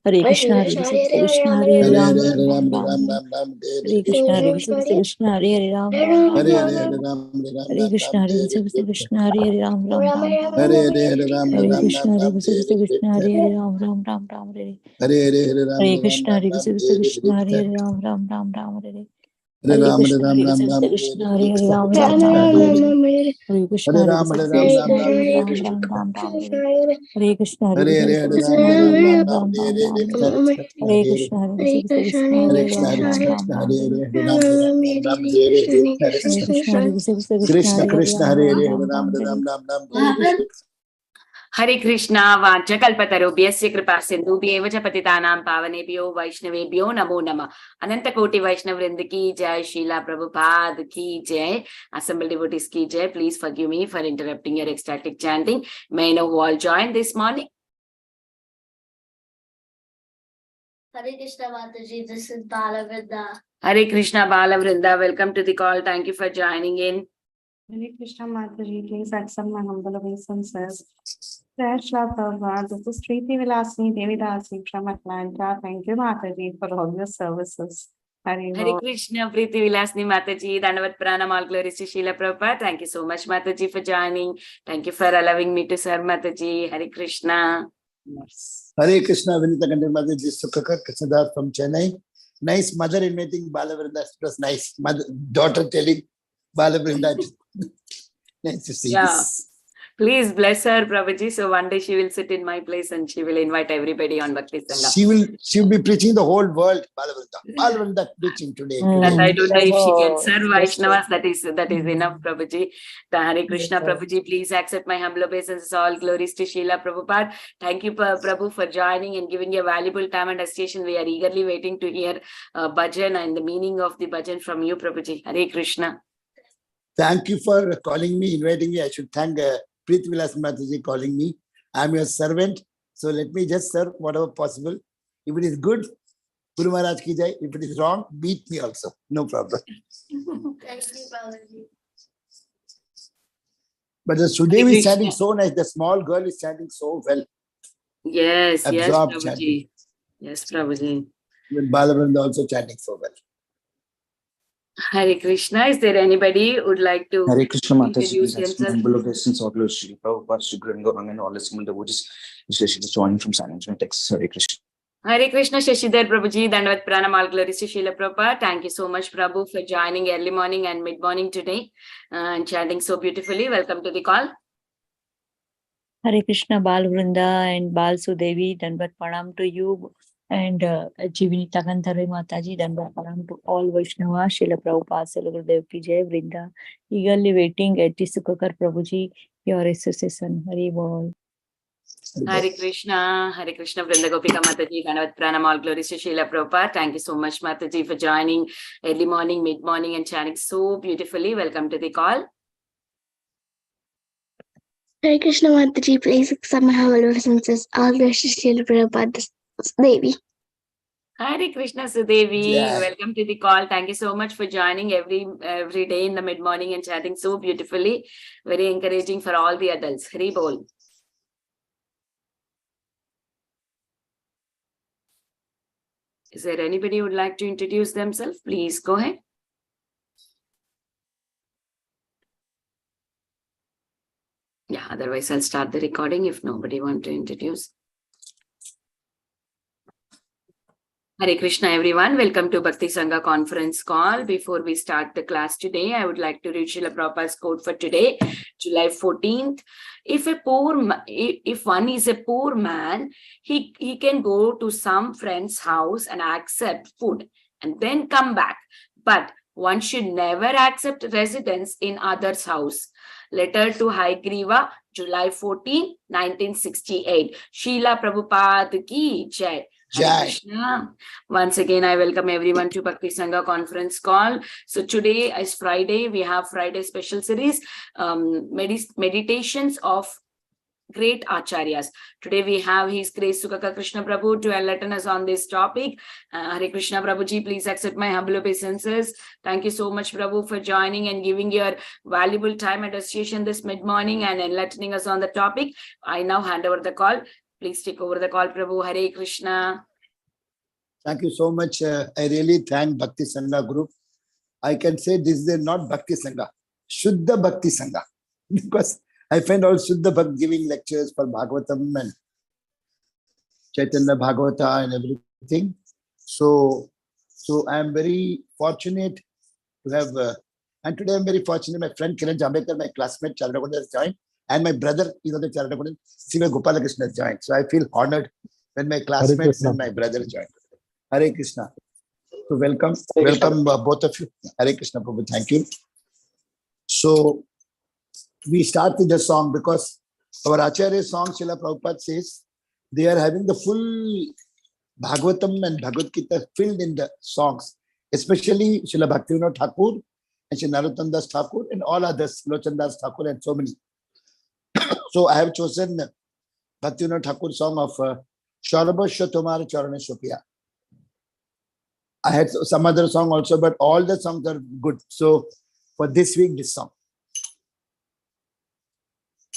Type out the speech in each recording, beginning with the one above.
Hare Krishna, Hare Krishna, Hare Ram, Ram Ram, Hare Krishna, Hare Krishna, Hare Ram, Ram Hare Krishna, Hare Krishna, Hare Ram, Ram Ram, Hare Krishna, Hare Krishna, Hare Ram, Ram Ram, Hare Krishna, Hare Krishna, Hare Ram, Ram Ram, Hare Hare Krishna, Hare Krishna, Hare Ram, Ram Ram, Hare Krishna, Hare Krishna, Hare Ram, Ram Ram, Hare Krishna, Hare Krishna, Hare Ram, Ram Ram, Hare Krishna, Hare Krishna, Hare Ram, Ram Ram, Krishna Krishna, Hare Ram Ram. Hare Krishna, Vachakalpatarubhyasya kripa sindhubhyev cha patitanam pavanebhyo vaishnavebhyo namo namah. Ananta Koti Vaishnav Vrinda ki jai, Srila Prabhupada ki jai, assembled devotees ki jai. Please forgive me for interrupting your ecstatic chanting. May I know who all joined this morning? Hare Krishna Mataji, this is Bala Vrinda. Hare Krishna Bala Vrinda, welcome to the call. Thank you for joining in. Hare Krishna Mataji, please accept my humble obeisances. Jai Shri Prabhupada, this is Prati-Vilasini Devidasi from Atlanta. Thank you Mataji for all your services. Hare Krishna Prati-Vilasini Mataji, Dandavat Pranam, all glories to Srila Prabhupada. Thank you so much Mataji for joining. Thank you for allowing me to serve Mataji. Hare Krishna. Yes. Hare Krishna, Vinita Kandir Mataji, Sukhakara Krishna from Chennai. Nice mother inviting Bala Vrinda. It was nice. Mother, daughter telling Bala Vrinda. Nice to see you. Yeah. Please bless her, Prabhuji. So one day she will sit in my place and she will invite everybody on Bhakti Sangha. She will be preaching the whole world. Bala Vrinda preaching today. That I don't know if she can serve Vaishnavas. That is enough, Prabhuji. Hare Krishna, Prabhuji. Please accept my humble obeisances. All glories to Srila Prabhupada. Thank you, Prabhu, for joining and giving your valuable time and association. We are eagerly waiting to hear Bhajan and the meaning of the Bhajan from you, Prabhuji. Hare Krishna. Thank you for calling me, inviting me. I should thank Prati-Vilasini Mataji calling me. I am your servant. So let me just serve whatever possible. If it is good, Guru Maharaj ki jai. If it is wrong, beat me also. No problem. Thank you, Balaji. But the Sudevi is chanting so nice. The small girl is chanting so well. Yes, Absorbed yes, Prabhuji. chanting. Yes, Prabhuji. With Bala Vrinda also chanting so well. Hare Krishna. Is there anybody who would like to Hare Krishna Mataji, introduce please themselves? humble obeisance, all glories to Sri Prabhupada, Sri Guranga, and all assembled devotees, especially joining from San Antonio, Texas. Hare Krishna. Hare Krishna, Shashidhar Prabhuji, Dandavat Pranam, all glories to Srila Prabhupada. Thank you so much, Prabhu, for joining early morning and mid morning today and chanting so beautifully. Welcome to the call. Hare Krishna, Bal Vrinda and Bal Sudevi, Dandavat Pranam to you. And Jivini Takantare Mataji, Dandavat Pranam to all Vaishnava, Srila Prabhupada, Gurudev ki jai, Vrinda. Eagerly waiting at Sukhakara Prabhuji, your association. Haribol. Hare Krishna, Vrinda Gopika Mataji, Dandavat Pranam, all glories to Srila Prabhupada. Thank you so much, Mataji, for joining early morning, mid morning, and chanting so beautifully. Welcome to the call. Hare Krishna Mataji, please accept my humble obeisances. All glories to Srila Prabhupada Devi. Hare Krishna Sudevi, Yeah. welcome to the call. Thank you so much for joining every day in the mid morning and chatting so beautifully. Very encouraging for all the adults. Haribol. Is there anybody who would like to introduce themselves? Please go ahead. Yeah, otherwise I'll start the recording if nobody wants to introduce. Hare Krishna, everyone. Welcome to Bhakti Sangha conference call. Before we start the class today, I would like to read Srila Prabhupada's quote for today, July 14th. If one is a poor man, he can go to some friend's house and accept food and then come back. But one should never accept residence in others' house. Letter to Hayagriva, July 14, 1968. Srila Prabhupada ki jai. Hare Krishna. Once again, I welcome everyone to Bhakti Sangha conference call. So today is Friday. We have Friday special series, meditations of great Acaryas. Today we have His Grace Sukhakara Krishna Prabhu to enlighten us on this topic. Hare Krishna Prabhuji, please accept my humble obeisances. Thank you so much, Prabhu, for joining and giving your valuable time and association this mid-morning and enlightening us on the topic. I now hand over the call. Please take over the call, Prabhu. Hare Krishna. Thank you so much. I really thank Bhakti Sangha group. I can say this is not Bhakti Sangha, Shuddha Bhakti Sangha, because I find all Shuddha Bhakti giving lectures for Bhagavatam and Chaitanya Bhagavata and everything. So I am very fortunate to have, and today I am very fortunate. My friend Kiran Jambekar, my classmate Charadakonda has joined, and my brother, the Charadakonda, Siva Gopalakrishna has joined. So I feel honored when my classmates and my brother joined. Hare Krishna. So welcome both of you. Hare Krishna Prabhu, thank you. So we start with the song because our Acharya song, Srila Prabhupada says, they are having the full Bhagavatam and Bhagavad Gita filled in the songs, especially Srila Bhaktivinoda Thakur and Srila Narottam Das Thakur and all others, Lochan Das Thakur and so many. So I have chosen Bhaktivinoda Thakur song of sarvasva tomār charane piyā. I had some other song also, but all the songs are good. So for this week, this song.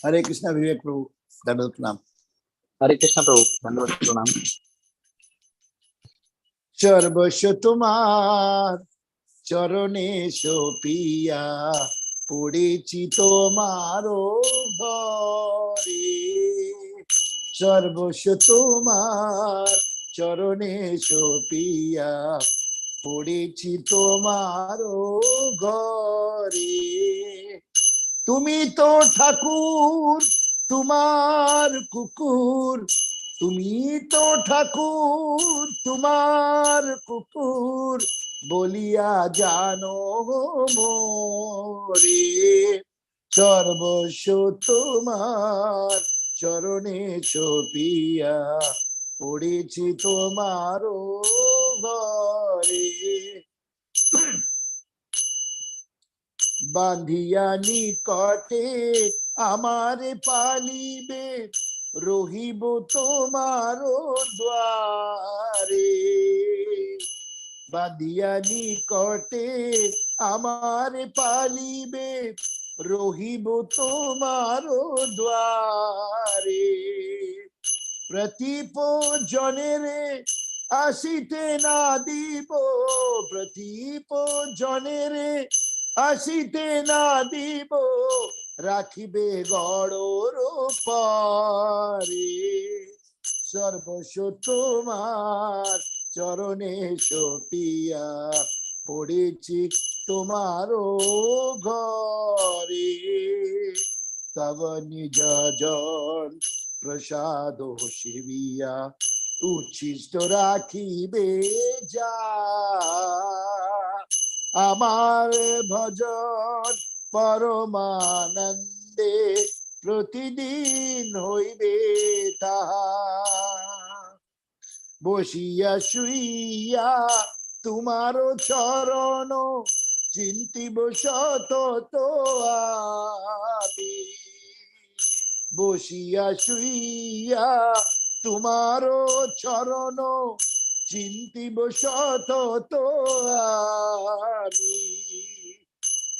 Hare Krishna, Vivek Prabhu, Dandavad Pranam. Hare Krishna Prabhu, Dandavad Pranam. Sarvasva tomār charane piyā, pudichi tomāro ghare. Sarvasva tomār charane piyā, pudichi tomāro ghare. Tumi to Thakur, tomār kukur. Tumi to Thakur, tomār kukur. Boliyā jānaho more. Sarvasva tomār charane piyā, pudichi tomāro ghare. bāńdhiyā nikate āmāre pālibe, rohibo tomāro dwāre. bāńdhiyā nikate āmāre pālibe, rohibo tomāro dwāre. pratīpa-janere āsite na dibo, pratīpa-janere āsite na dibo, rākhibo ghare pāre. sarvasva tomār charane piyā, pudichi tomāro ghare. tava nija-jana prasād shivya, uchisto rākhibe jā. āmāre Bhajan parama-ānande, prati-din hoibe taha. boliyā tomāro caran, cintibo sato ami. boliyā tomāro caran, cintibo sato ami.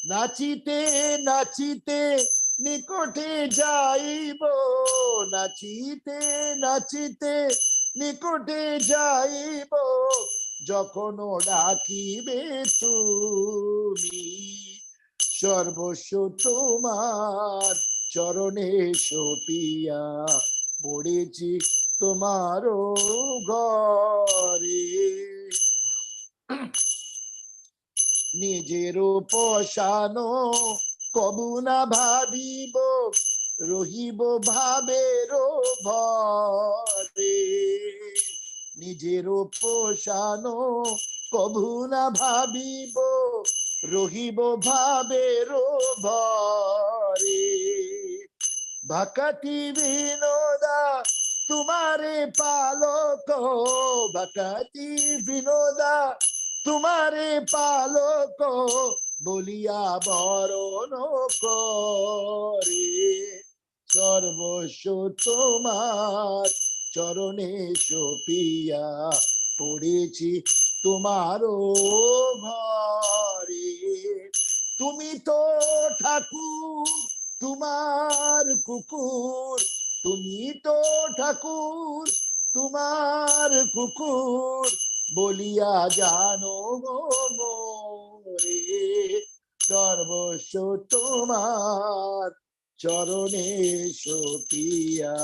নাচিতে নাচিতে নিকটে যাইব, নাচিতে নাচিতে নিকটে যাইব, যখন ডাকিবে তুমি। সর্বস্ব তোমার চরণে পiyā, পড়েছি তোমারও ঘরে। নিজের পশানো কবু না ভাবিব, রহিব ভাবের ভরে। নিজের পশানো কবু না ভাবিব, রহিব ভাবের ভরে। ভকতি বিনোদা তোমারে পালক, ভকতি বিনোদা তোমারে পালক, বলিয়া বরণ করে। সর্বস্ব তোমার চরণে পiyā, পড়েছি তোমারও ঘরে। তুমি তো ঠাকুর, তোমার কুকুর, tumi to Thakur tomār kukur boliyā jānaho more sarvasva tomār charoneshu piyā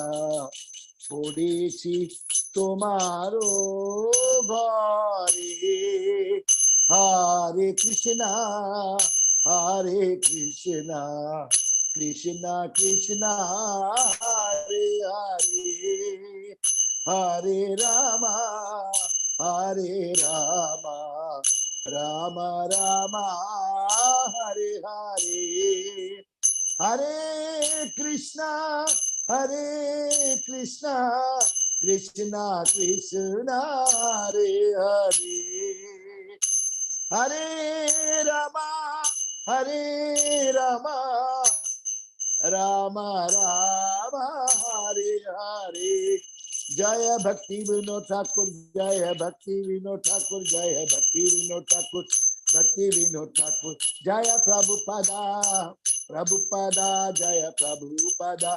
pōdeshi tomāro ghare Hare Krishna Krishna Krishna Hare Hare Hare Rama Rama Rama Hare Hare Hare Krishna Krishna Krishna Hare Hare Hare Rama Rama Rama Hare Hare Jaya Bhakti Vinod Thakur Jaya Bhakti Vinod Thakur Jaya Bhakti Vinod Thakur Bhakti Vinod Thakur Jaya Prabhupada Jaya Prabhupada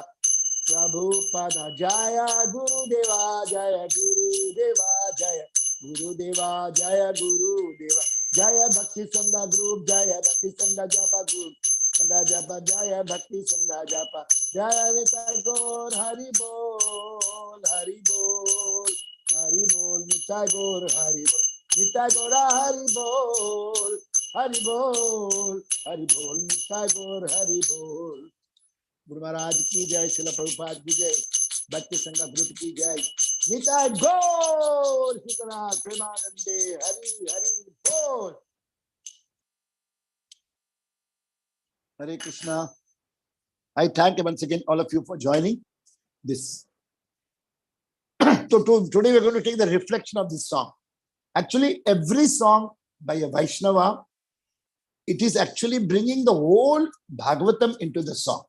Jaya Gurudeva Jaya Gurudeva Jaya Gurudeva Jaya Bhakti Sangha Group Jaya Bhakti Sangha Japa Group Sangha Japa Jaya Bhakti Sangha Japa Jaya Nitai Gaur Hari Bol Hari Bol Hari Bol Nitai Gaur Hari Bol Nitai Gaur Hari Bol Hari Bol Hari Bol Nitai Gaur Hari Bol Guru Maharaj ki jai, Srila Prabhupada ki jai, Bhakti Sangha Group ki jai. Nikat Gaur, Sukhakara, pratīpa-janere, Hari Bol. Hare Krishna. I thank once again all of you for joining this. So today we are going to take the reflection of this song. Actually, every song by a Vaishnava, it is actually bringing the whole Bhagavatam into the song.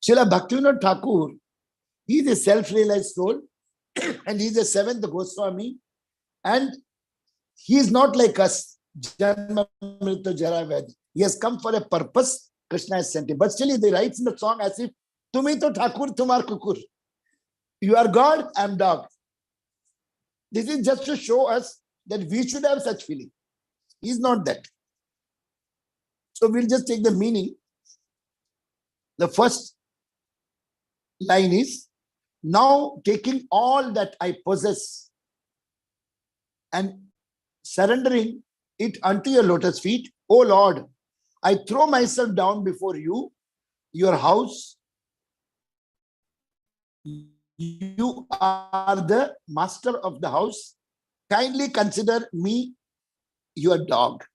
Srila Bhaktivinoda Thakur, he is a self-realized soul and he is the seventh Goswami, and he is not like us, Janma Mritu Jara Vyadhi. He has come for a purpose. Krishna has sent him. But still he writes in the song as if, Tumi to Thakur, tomār kukur. You are God, I am dog. This is just to show us that we should have such feeling. He is not that. So we'll just take the meaning. The first line is, now taking all that I possess and surrendering it unto your lotus feet, O Lord, I throw myself down before you, your house. You are the master of the house. Kindly consider me your dog.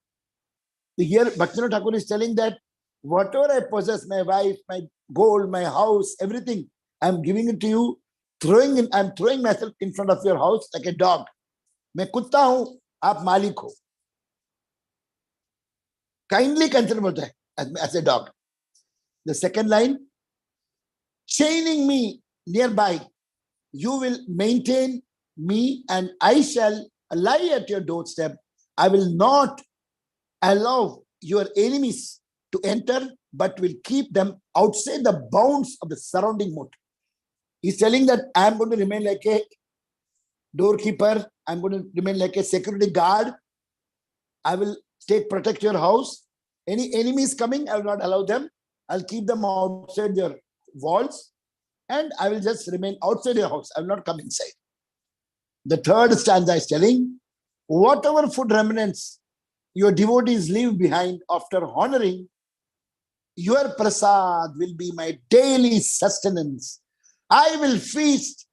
Here, Bhaktivinoda Thakur is telling that whatever I possess, my wife, my gold, my house, everything, I'm giving it to you. I'm throwing myself in front of your house like a dog. मैं कुत्ता हूं, आप मालिक हो. Kindly consider बोलता है as a dog. The second line, chaining me nearby, you will maintain me and I shall lie at your doorstep. I will not allow your enemies to enter, but will keep them outside the bounds of the surrounding moat. He's telling that I am going to remain like a doorkeeper. I'm going to remain like a security guard. I will protect your house. Any enemies coming, I will not allow them. I'll keep them outside your walls. And I will just remain outside your house. I will not come inside. The third stanza is telling, whatever food remnants your devotees leave behind after honoring, your prasād will be my daily sustenance. I will feast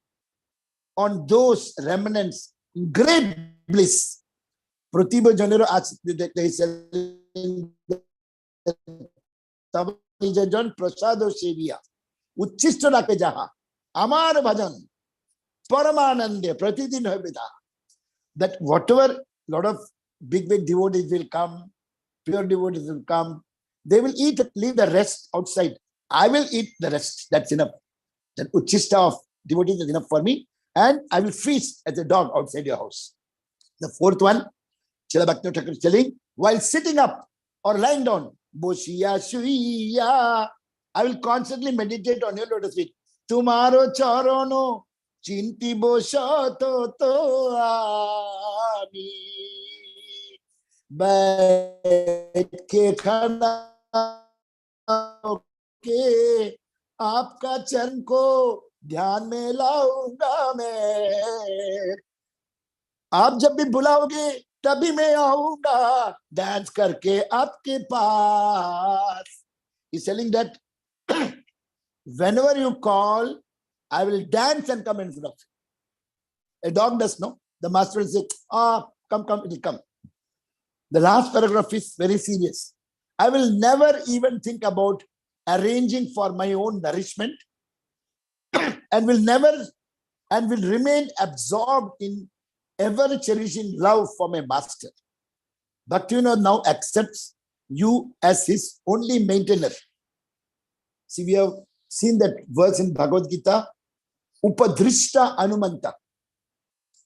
on those remnants in great bliss. Pratīpa-janere āsite, they say, tava nija-jana prasādo sevya. Uchchishta rake jaha. āmāre Bhajan. Parama-ānande. Prati-din hoibida. That whatever lot of big devotees will come, pure devotees will come, they will eat, leave the rest outside. I will eat the rest. That's enough. That uchchishta of devotees is enough for me. And I will feast as a dog outside your house. The fourth one, Srila Bhaktivinoda Thakur is telling, while sitting up or lying down, boliyā, I will constantly meditate on your lotus feet. तुम्हारो चरणो चिंतिब सतत आमी बैठ के खड़ा के आपका चरण को ध्यान में लाऊंगा मैं। आप जब भी बुलाओगे तभी मैं आऊंगा डांस करके आपके पास। He's telling that whenever you call, I will dance and come in front of you. A dog does know. The master will say, come, it will come. The last paragraph is very serious. I will never even think about arranging for my own nourishment and will remain absorbed in ever cherishing love for my master. Bhaktivinoda now accepts you as his only maintainer. See, we have seen that verse in Bhagavad Gita, Upadrishta Anumanta.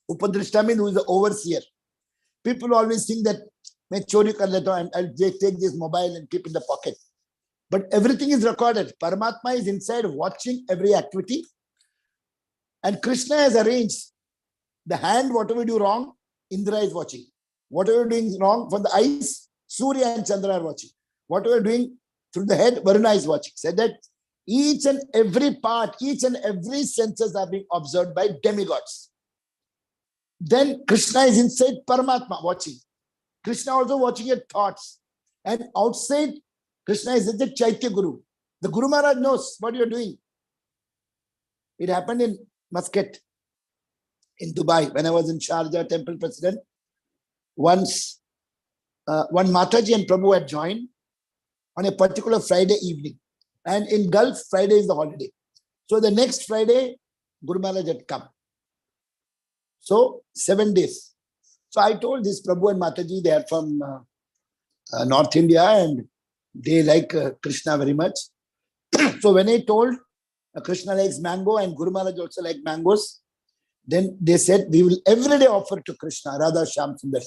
Upadrishta means who is the overseer. People always think that मैं चोरी कर लेता हूं and I'll take this mobile and keep in the pocket. But everything is recorded. Paramatma is inside watching every activity. And Krishna has arranged the hand, whatever you do wrong, Indra is watching. Whatever you're doing wrong from the eyes, Surya and Chandra are watching. Whatever you're doing through the head, Varuna is watching. Said that each and every part, each and every senses are being observed by demigods. Then Krishna is inside Paramatma watching. Krishna also watching your thoughts. And outside, Krishna is the Chaitya Guru. The Guru Maharaj knows what you're doing. It happened in Muscat, in Dubai, when I was in Sharjah temple president. Once, one Mataji and Prabhu had joined on a particular Friday evening. And in Gulf, Friday is the holiday. So the next Friday, Guru Maharaj had come. So 7 days. So I told this Prabhu and Mataji, they are from North India and they like Krishna very much. So when I told Krishna likes mango and Guru Maharaj also like mangoes, then they said, we will every day offer to Krishna, Radha Shyam Sundar.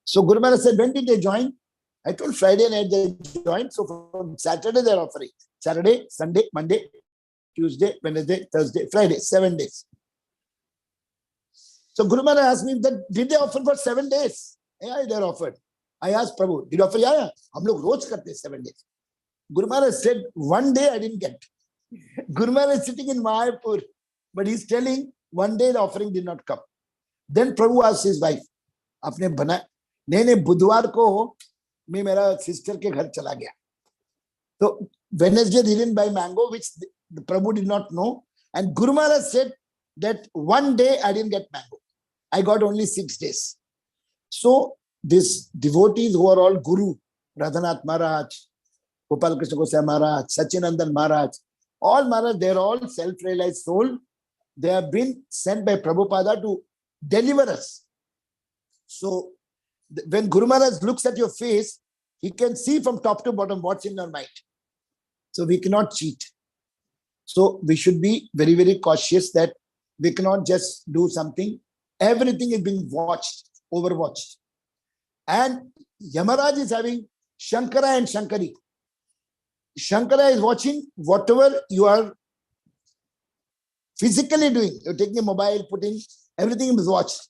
So Guru Maharaj said, when did they join? I told Friday night they joined. So from Saturday they are offering. Saturday, Sunday, Monday, Tuesday, Wednesday, Thursday, Friday, 7 days. So Guru Maharaj asked me that did they offer for 7 days? Yeah, they are offered. I asked Prabhu, did you offer? Yeah, hum log roz karte 7 days. Guru Maharaj said, 1 day I didn't get. Guru Maharaj is sitting in Mayapur, but he's telling 1 day the offering did not come. Then Prabhu asked his wife, आपने बना नहीं बुधवार को मैं मेरा sister के घर चला गया. So Wednesday they didn't buy mango, which the Prabhu did not know. And Guru Maharaj said that 1 day I didn't get mango. I got only 6 days. So these devotees who are all Guru, Radhanath Maharaj, Gopal Krishna Goswami Maharaj, Sachinandan Maharaj, all Maharaj, they're all self-realized soul. They have been sent by Prabhupada to deliver us. So when Guru Maharaj looks at your face, he can see from top to bottom what's in your mind. So we cannot cheat. So we should be very, very cautious that we cannot just do something. Everything is being watched, overwatched. And Yamaraj is having Shankara and Shankari. Shankara is watching whatever you are physically doing. You're taking a mobile, putting, everything is watched.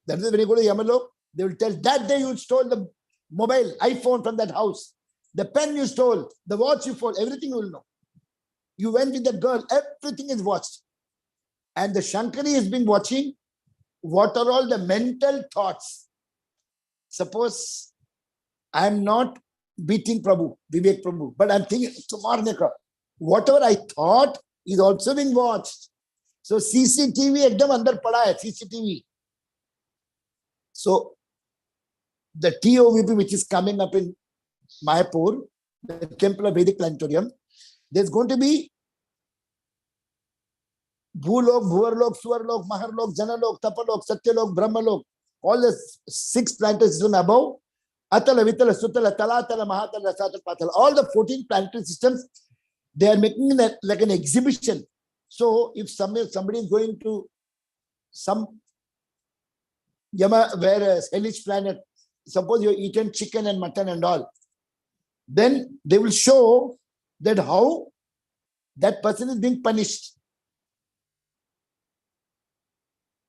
That is when you go to Yamalok, they will tell that day you stole the mobile, iPhone from that house. The pen you stole, the watch you stole, everything you will know. You went with that girl, everything is watched. And the Shankari has been watching what are all the mental thoughts. Suppose I am not beating Prabhu, Vivek Prabhu, but I'm thinking, tomār ne kaha. Whatever I thought is also being watched. So CCTV ekdam andar pada hai, CCTV. So the TOVP which is coming up in Mayapur, the Temple of Vedic Planetarium, there's going to be Bhulok, Bhuvarlok, Suvarlok, Maharlok, Janalok, Tapalok, Satyalok, Brahmalok, all the 6 planetary systems above, Atala, Vitala, Sutala, Talatala, Mahatala, Rasatala, Patala, all the 14 planetary systems, they are making that like an exhibition. So if somebody is going to some Yama, where a hellish planet, suppose you've eaten chicken and mutton and all, then they will show that how that person is being punished.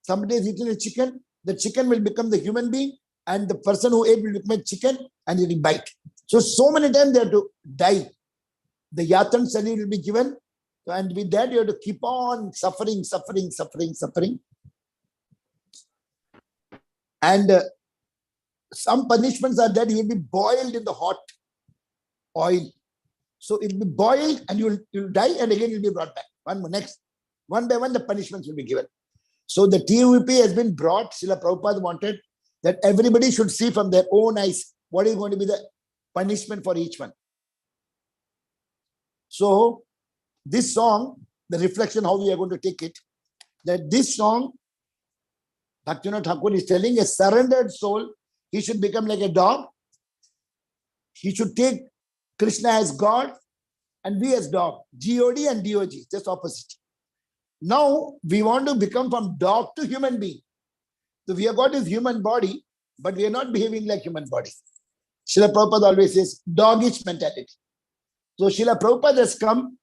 Somebody has eaten a chicken, the chicken will become the human being, and the person who ate will become a chicken and he will bite. So many times they have to die. The yatan sani will be given, and with that you have to keep on suffering. And some punishments are that you will be boiled in the hot oil. So it will be boiled and you will die, and again you will be brought back. One by one the punishments will be given. So the TUP has been brought. Srila Prabhupada wanted that everybody should see from their own eyes what is going to be the punishment for each one. So this song, the reflection, how we are going to take it, that this song, Bhaktivinoda Thakur is telling a surrendered soul, he should become like a dog. He should take Krishna as God and we as dog. God and Dog, just opposite. Now we want to become from dog to human being. So we have got this human body, but we are not behaving like human body. Srila Prabhupada always says dogish mentality. So Srila Prabhupada has come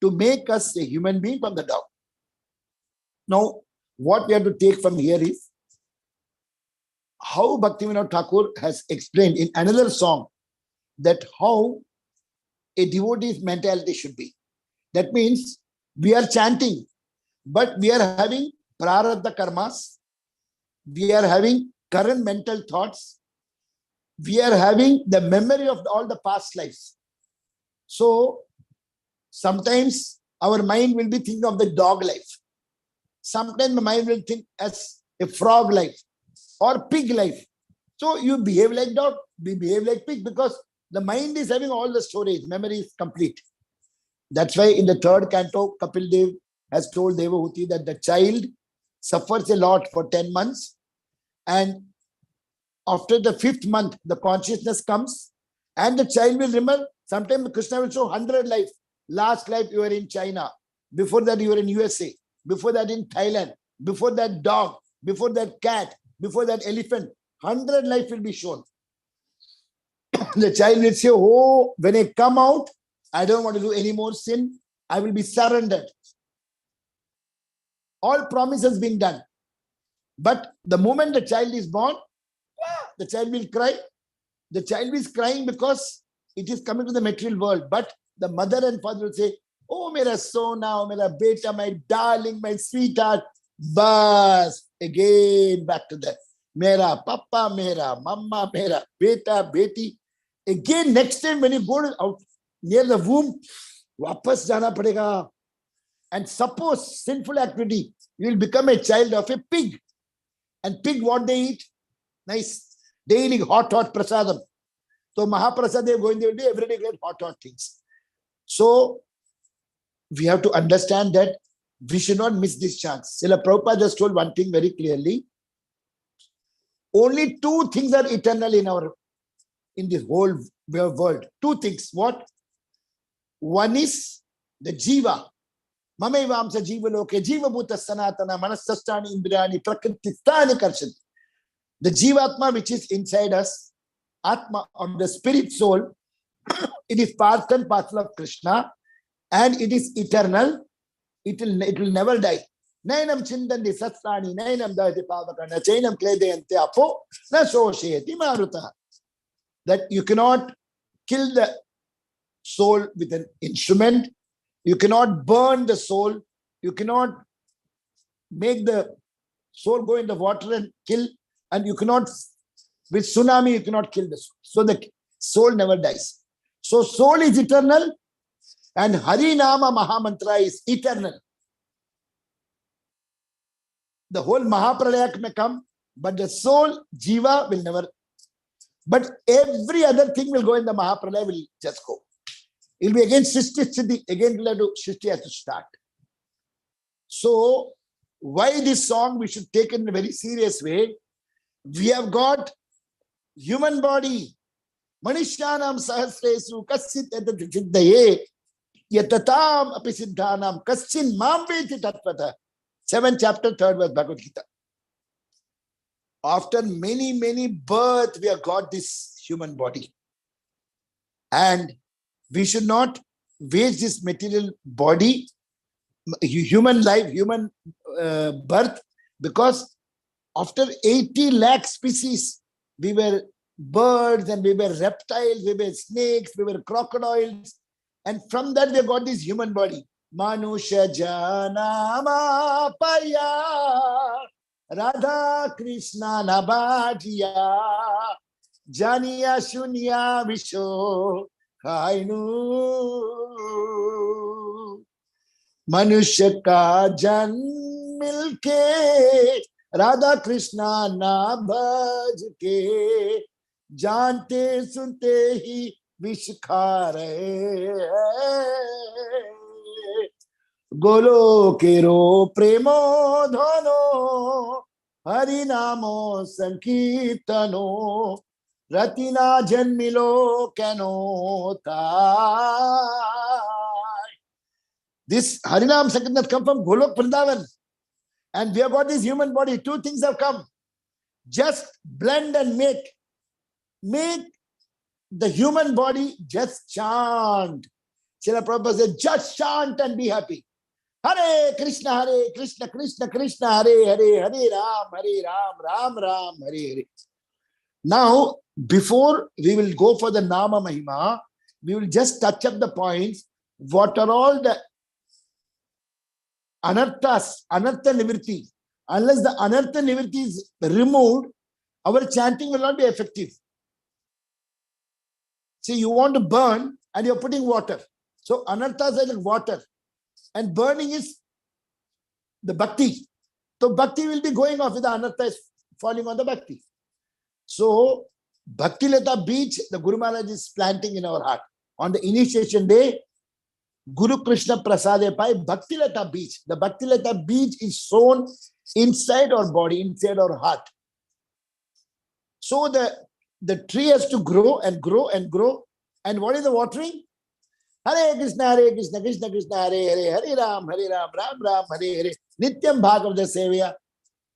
to make us a human being from the dog. Now, what we have to take from here is how Bhaktivinoda Thakur has explained in another song that how a devotee's mentality should be. That means we are chanting, but we are having prarabdha karmas, we are having current mental thoughts, we are having the memory of all the past lives. So sometimes our mind will be thinking of the dog life. Sometimes the mind will think as a frog life or pig life. So you behave like dog, we behave like pig, because the mind is having all the storage, memory is complete. That's why in the third canto, Kapil Dev has told Devahuti that the child suffers a lot for 10 months. And after the 5th month, the consciousness comes and the child will remember. Sometimes Krishna will show 100 life. Last life you were in China. Before that you were in USA. Before that in Thailand. Before that dog. Before that cat. Before that elephant. 100 life will be shown. The child will say, oh, when I come out, I don't want to do any more sin. I will be surrendered. All promises being done. But the moment the child is born, the child will cry. The child is crying because it is coming to the material world. But the mother and father will say, oh, mera sona, oh, mera beta, my darling, my sweetheart. Bas, again back to that. Mera papa, mera mama, mera beta, beti. Again, next time when you go out near the womb, wapas jana padega. And suppose sinful activity, you will become a child of a pig. And pig, what they eat? Nice, daily hot prasadam. So Mahaprasad, they are going there every day, get hot things. So we have to understand that we should not miss this chance. Srila Prabhupada just told one thing very clearly. Only 2 things are eternal in this whole world. 2 things. What? One is the jiva. Mamevamsa jiva loke jiva bhuta sanatana manasastani indriyani prakritistani karshati. The jivatma which is inside us, atma of the spirit soul, it is part and parcel of Krishna and it is eternal. It will never die. Nainam chindandi satsani, nainam dayati pavakana, chainam kledayante apo, na soshayati maruta. That you cannot kill the soul with an instrument. You cannot burn the soul. You cannot make the soul go in the water and kill. And you cannot, with tsunami, you cannot kill the soul. So the soul never dies. So soul is eternal and Harinama Mahamantra is eternal. The whole Mahapralaya may come, but the soul, Jiva, will never. But every other thing will go in the Mahapralaya, will just go. It will be again Srishti, again Srishti has to start. So, why this song we should take it in a very serious way? We have got human body. Manishyanam sahasresu kasit siddhaye yatatam apisiddhanam kaschin mamveti tatvata. 7th chapter, 3rd verse, Bhagavad Gita. After many, many births, we have got this human body. And we should not waste this material body, human life, human birth, because after 80 lakh species, we were birds and we were reptiles, we were snakes, we were crocodiles, and from that we got this human body. Manusha janama piyā, Radha Krishna nabhajya, janiya shunya visho khainu. Manusha ka jan milke, Radha Krishna na bhaj ke, jante sunte hi vish kha rahe. Golo kero premo dhano, hari namo sankirtano, ratina janmilo kano thai. This Harinam Sankirtan come from Golok Vrindavan. And we have got this human body. Two things have come. Just blend and make the human body just chant. Srila Prabhupada said, just chant and be happy. Hare Krishna, Krishna Krishna, Hare Hare, Hare Ram, Ram Ram, Hare Hare. Now, before we will go for the Nama Mahima, we will just touch up the points. What are all the anarthas, anartha nivritti? Unless the anartha nivritti is removed, our chanting will not be effective. See, you want to burn and you're putting water. So anarthas are like water. And burning is the bhakti. So bhakti will be going off with the anartha is falling on the bhakti. So Bhakti Lata Beach, the Guru Maharaj is planting in our heart. On the initiation day, Guru Krishna Prasade Pai, Bhakti Lata Beach. The Bhakti Lata Beach is sown inside our body, inside our heart. So the tree has to grow and grow and grow. And what is the watering? Hare Krishna, Krishna Krishna, Hare Hare, Hare Ram, Ram Ram, Hare Hare. Nityam Bhagavata Sevaya,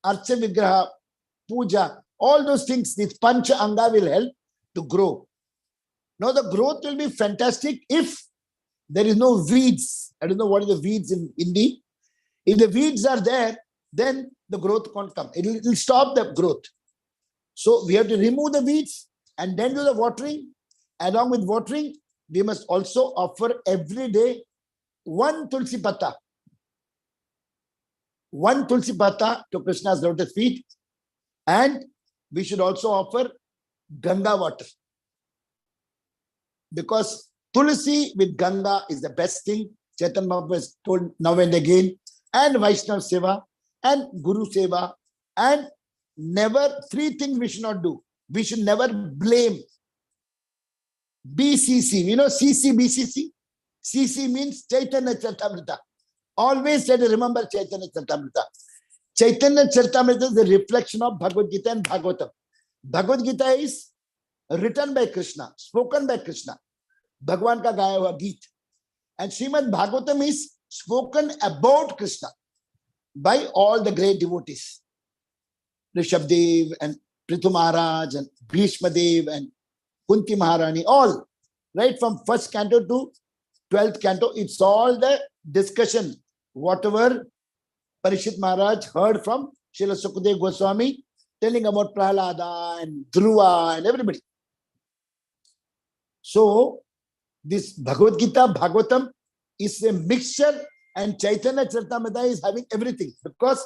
Archa Vigraha, Puja. All those things, this Pancha Anga will help to grow. Now the growth will be fantastic if there is no weeds. I don't know what is the weeds in Hindi. If the weeds are there, then the growth can't come. It will stop the growth. So we have to remove the weeds and then do the watering. Along with watering, we must also offer every day one tulsi patta. One tulsi patta to Krishna's lotus feet. And we should also offer Ganga water. Because Tulsi with Ganga is the best thing. Chaitanya Mahaprabhu has told now and again. And Vaishnava Seva and Guru Seva. And never, three things we should not do. We should never blame. BCC, you know CC, BCC? CC means Chaitanya Charitamrita. Always try to remember Chaitanya Charitamrita. Chaitanya Charitamrita is the reflection of Bhagavad Gita and Bhagavatam. Bhagavad Gita is written by Krishna, spoken by Krishna. Bhagwan ka gaya hua geet. And Srimad Bhagavatam is spoken about Krishna by all the great devotees. Rishabdev and Prithu Maharaj and Bhishma Dev and Kunti Maharani, all. Right from first canto to 12th canto, it's all the discussion. Whatever Parishit Maharaj heard from Srila Sukadeva Goswami, telling about Prahlada and Dhruva and everybody. So, this Bhagavad Gita, Bhagavatam is a mixture, and Chaitanya Charitamrita is having everything. Because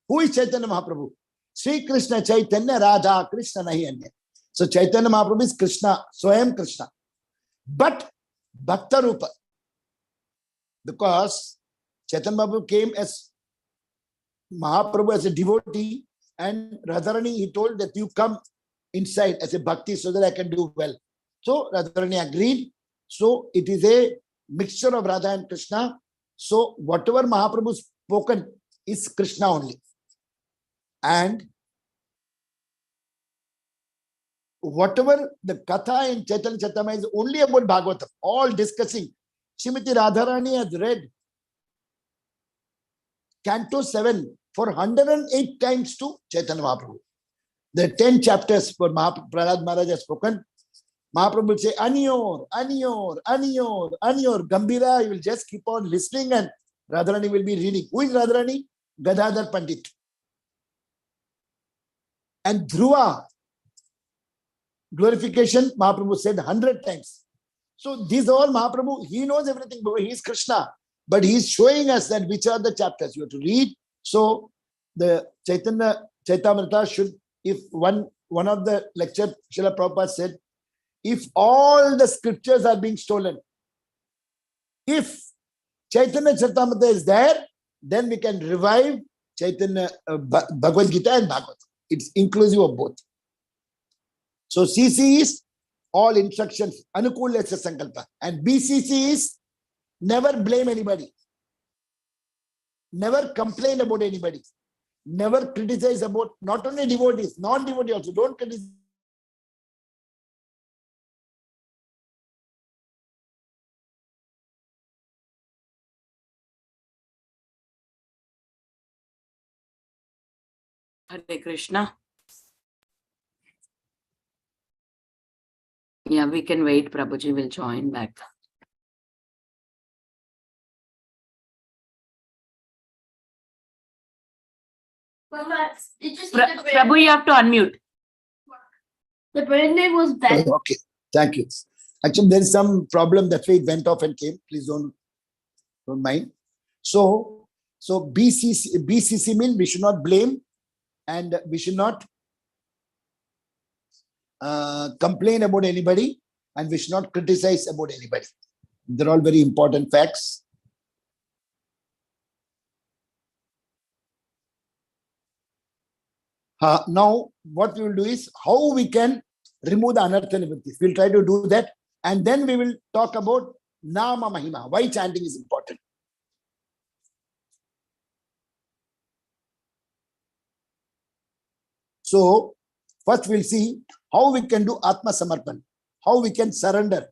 who is Chaitanya Mahaprabhu? Sri Krishna Chaitanya Radha Krishna nahi anya. So Chaitanya Mahaprabhu is Krishna, Swayam Krishna. But Bhakta Rupa. Because Chaitanya Mahaprabhu came as Mahaprabhu as a devotee, and Radharani, he told that you come inside as a bhakti so that I can do well. So Radharani agreed. So it is a mixture of Radha and Krishna. So whatever Mahaprabhu spoken is Krishna only. And whatever the Katha in Chaitanya Charitamrita is only about Bhagavatam, all discussing. Srimati Radharani has read Canto 7 for 108 times to Chaitanya Mahaprabhu. There are 10 chapters for Prahlad Maharaj has spoken. Mahaprabhu will say, Aniyor, Aniyor, Aniyor, Aniyor. Gambira, you will just keep on listening and Radharani will be reading. Who is Radharani? Gadadhar Pandit. And Dhruva, glorification, Mahaprabhu said 100 times. So these are all Mahaprabhu. He knows everything. He is Krishna. But he is showing us that which are the chapters you have to read. So the Chaitamrita should, if one of the lecture, Srila Prabhupada said, if all the scriptures are being stolen, if Chaitanya Charitamrita is there, then we can revive Chaitanya Bhagavad Gita and Bhagavad. It's inclusive of both. So CC is all instructions, Anukul Lesha Sankalpa. And BCC is never blame anybody. Never complain about anybody. Never criticize about not only devotees, non-devotees also. Don't criticize. Hare Krishna. Yeah, we can wait. Prabhuji will join back. Prabhu, you have to unmute. The parade name was bad. Okay, thank you. Actually, there is some problem. That's why it went off and came. Please don't mind. So BCC means we should not blame and we should not complain about anybody and we should not criticize about anybody. They're all very important facts. Now, what we will do is how we can remove the anartha nivrittis. We'll try to do that. And then we will talk about Nama Mahima, why chanting is important. So, first we'll see how we can do Atma Samarpan, how we can surrender.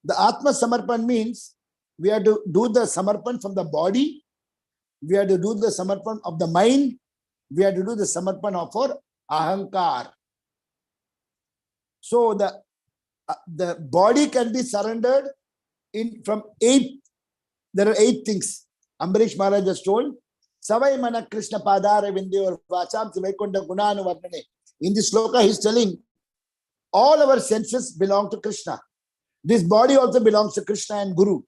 The Atma Samarpan means we have to do the Samarpan from the body, we have to do the Samarpan of the mind, we have to do the Samarpan of our Ahankar. So the body can be surrendered from 8. There are 8 things. Ambarish Maharaj has told. Savai mana Krishna padare vindyor vacham sivaikunda gunanu varnane. In this sloka, he is telling all our senses belong to Krishna. This body also belongs to Krishna and Guru.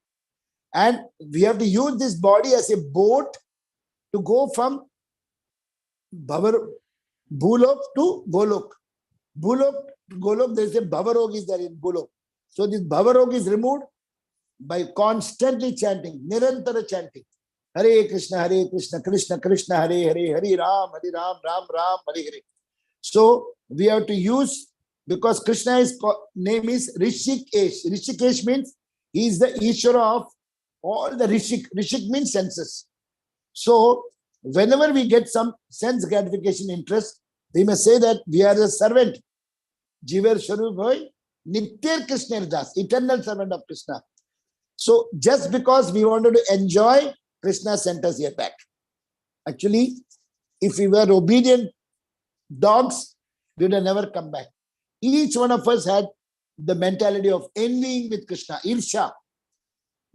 And we have to use this body as a boat to go from Bhulok to Golok. Bhulok to Golok, there is a Bhavarog is there in Golok. So this Bhavarog is removed by constantly chanting, Nirantara chanting. Hare Krishna, Krishna Krishna, Hare Hare, Hare Ram, Ram Ram, Hare Hare. So we have to use, because Krishna's name is Rishikesh. Rishikesh means he is the Ishvara of all the Rishik. Rishik means senses. So whenever we get some sense gratification interest, we must say that we are the servant. Jivar Sharup Hoy, Nitya Krishna Das, eternal servant of Krishna. So just because we wanted to enjoy, Krishna sent us here back. Actually, if we were obedient dogs, we would have never come back. Each one of us had the mentality of envying with Krishna, Irsha.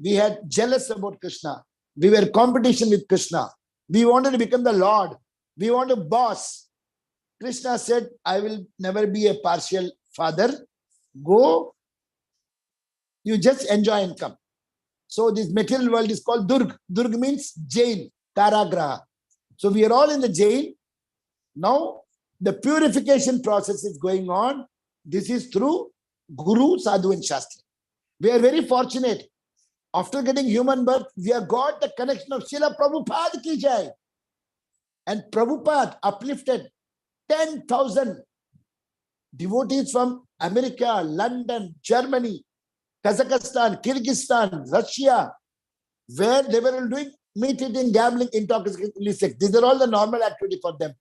We had jealous about Krishna. We were competition with Krishna. We wanted to become the Lord. We want to boss. Krishna said, I will never be a partial father. Go. You just enjoy and come. So this material world is called Durg. Durg means jail, Karagraha. So we are all in the jail. Now the purification process is going on. This is through Guru, Sadhu and Shastri. We are very fortunate. After getting human birth, we have got the connection of Srila Prabhupada ki jai. And Prabhupada uplifted 10,000 devotees from America, London, Germany, Kazakhstan, Kyrgyzstan, Russia, where they were doing meat eating, gambling, intoxicating, illicit. These are all the normal activity for them.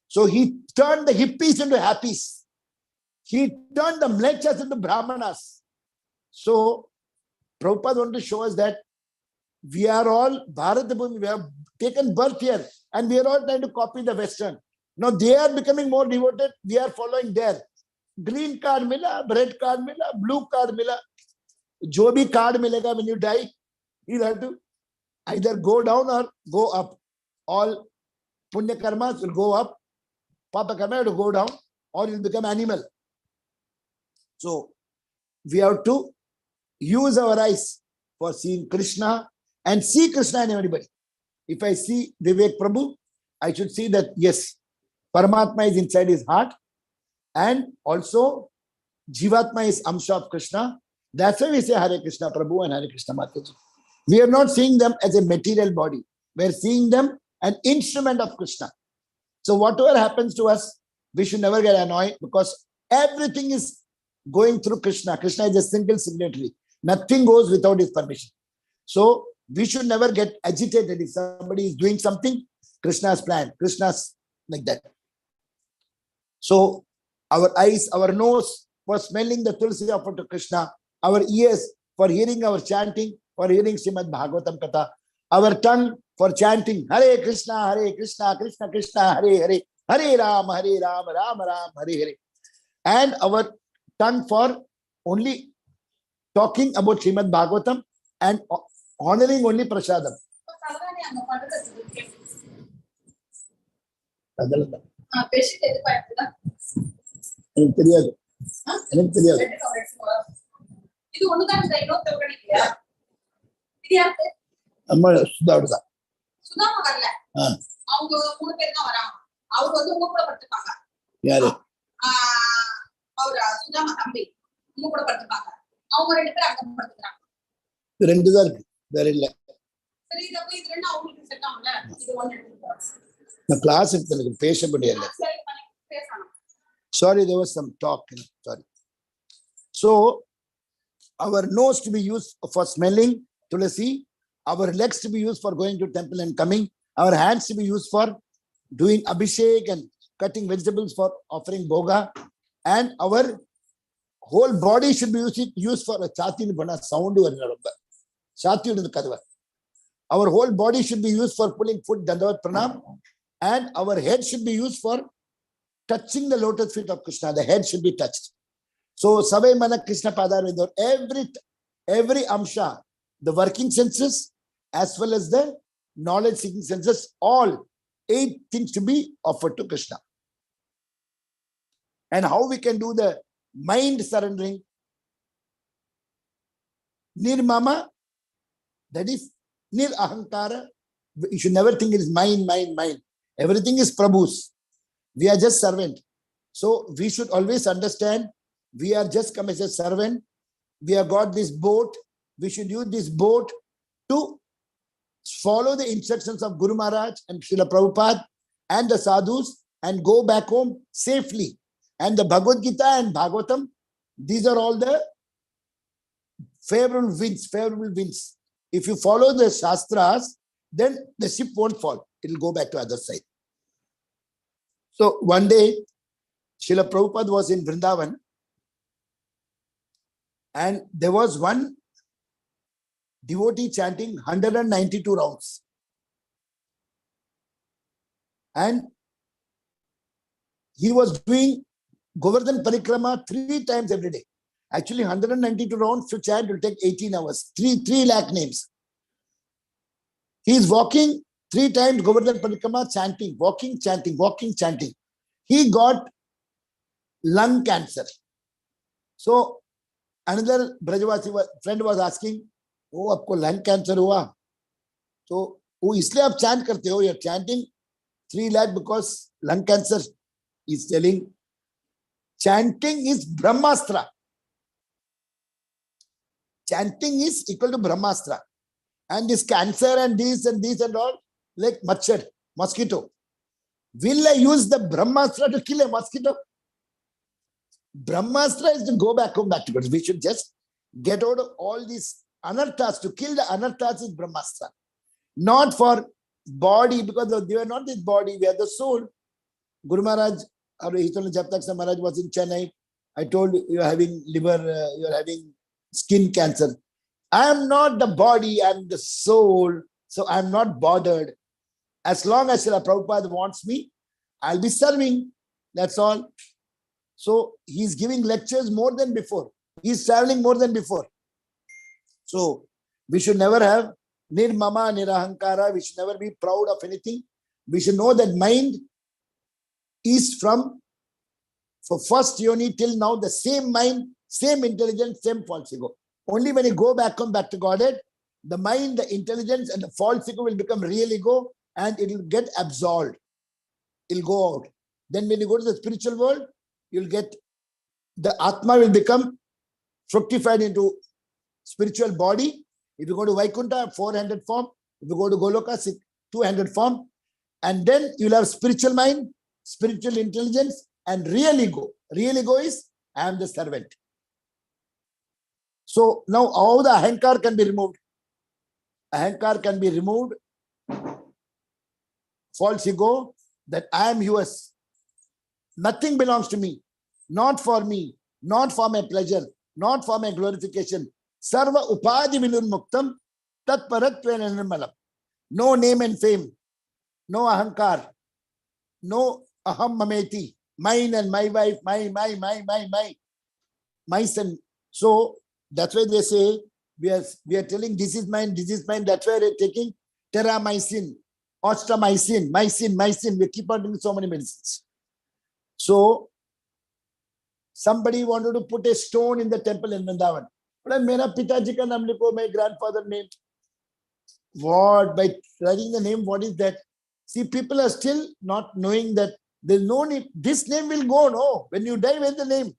So he turned the hippies into happies. He turned the mlechas into brahmanas. So Prabhupada wanted to show us that we are all Bharat Bhumi, we have taken birth here and we are all trying to copy the Western. Now they are becoming more devoted, we are following there. green card mila, red card mila, blue card mila. Jo bhi card milega when you die, you have to either go down or go up. All punya karmas will go up, papa karma will go down, or you'll become animal. So we have to use our eyes for seeing Krishna and see Krishna in everybody. If I see Vivek Prabhu, I should see that yes, Paramatma is inside his heart, and also Jivatma is Amsha of Krishna. That's why we say Hare Krishna Prabhu and Hare Krishna Mataji. We are not seeing them as a material body. We are seeing them an instrument of Krishna. So whatever happens to us, we should never get annoyed because everything is going through Krishna. Krishna is a single signatory. Nothing goes without his permission. So we should never get agitated if somebody is doing something. Krishna's plan. Krishna's like that. So our eyes, our nose for smelling the tulsi offered to Krishna. Our ears for hearing our chanting, for hearing Srimad Bhagavatam Katha. Our tongue for chanting Hare Krishna, Krishna Krishna, Hare Hare, Hare Ram, Ram Ram, Hare Hare. And our tongue for only talking about Srimad Bhagavatam and honoring only prasadam. Sorry, there was some talk. Sorry. So, our nose to be used for smelling tulasi, our legs to be used for going to temple and coming, our hands to be used for doing abhishek and cutting vegetables for offering bhoga, and our whole body should be used for a chati sound. Our whole body should be used for pulling foot, dandavat pranam, and our head should be used for touching the lotus feet of Krishna. The head should be touched. So, Savai Mana Krishna Padarvidor, every amsha, the working senses as well as the knowledge seeking senses, all 8 things to be offered to Krishna. And how we can do the mind surrendering? Nirmama, that is nir ahankara. You should never think it is mine. Everything is Prabhu's. We are just servant. So we should always understand we are just come as a servant. We have got this boat. We should use this boat to follow the instructions of Guru Maharaj and Srila Prabhupada and the sadhus and go back home safely. And the Bhagavad Gita and Bhagavatam, these are all the favorable winds. If you follow the Shastras, then the ship won't fall. It will go back to the other side. So one day, Srila Prabhupada was in Vrindavan, and there was one devotee chanting 192 rounds. And he was doing Govardhan Parikrama 3 times every day. Actually, 192 rounds to chant will take 18 hours. 3 lakh names. He is walking 3 times Govardhan Parikrama, chanting, walking, chanting. He got lung cancer. So, another Brajavasi friend was asking, oh, aapko lung cancer hua? So, oh, isliye aap chant karte ho? You're chanting 3 lakh because lung cancer. He's telling, chanting is Brahmastra. Chanting is equal to Brahmastra. And this cancer and this and all, like machar, mosquito. Will I use the Brahmastra to kill a mosquito? Brahmastra is to go back home back to God. We should just get out of all these anarthas. To kill the anarthas is Brahmastra. Not for body, because they are not this body, we are the soul. Guru Maharaj, Japtak Maharaj was in Chennai. I told you, you are having liver, you are having skin cancer. I am not the body, I am the soul. So I am not bothered. As long as Srila Prabhupada wants me, I'll be serving. That's all. So he's giving lectures more than before. He's traveling more than before. So we should never have nirmama, nirahankara. We should never be proud of anything. We should know that mind is from first yoni till now the same mind, same intelligence, same false ego. Only when you come back to Godhead, the mind, the intelligence, and the false ego will become real ego, and it will get absolved. It'll go out. Then when you go to the spiritual world, you'll get the Atma will become fructified into spiritual body. If you go to Vaikuntha, 400 form. If you go to Goloka, 200 form. And then you'll have spiritual mind, spiritual intelligence, and real ego. Real ego is, I am the servant. So now how the ahankar can be removed? Ahankar can be removed. False ego, that I am yours. Nothing belongs to me. Not for me. Not for my pleasure. Not for my glorification. Sarva upadi vilun muktam tat paratvena nirmalam. No name and fame. No ahankar. No aham mameti. Mine and my wife. My son. So that's why they say we are telling this is mine, this is mine. That's why they're taking terramycin, ostramycin, mycin. We keep on doing so many medicines. So somebody wanted to put a stone in the temple in Vrindavan. But mera pitaji ka naam likho, my grandfather name. What? By writing the name, what is that? See, people are still not knowing that there's no name. This name will go, no. When you die, where's the name?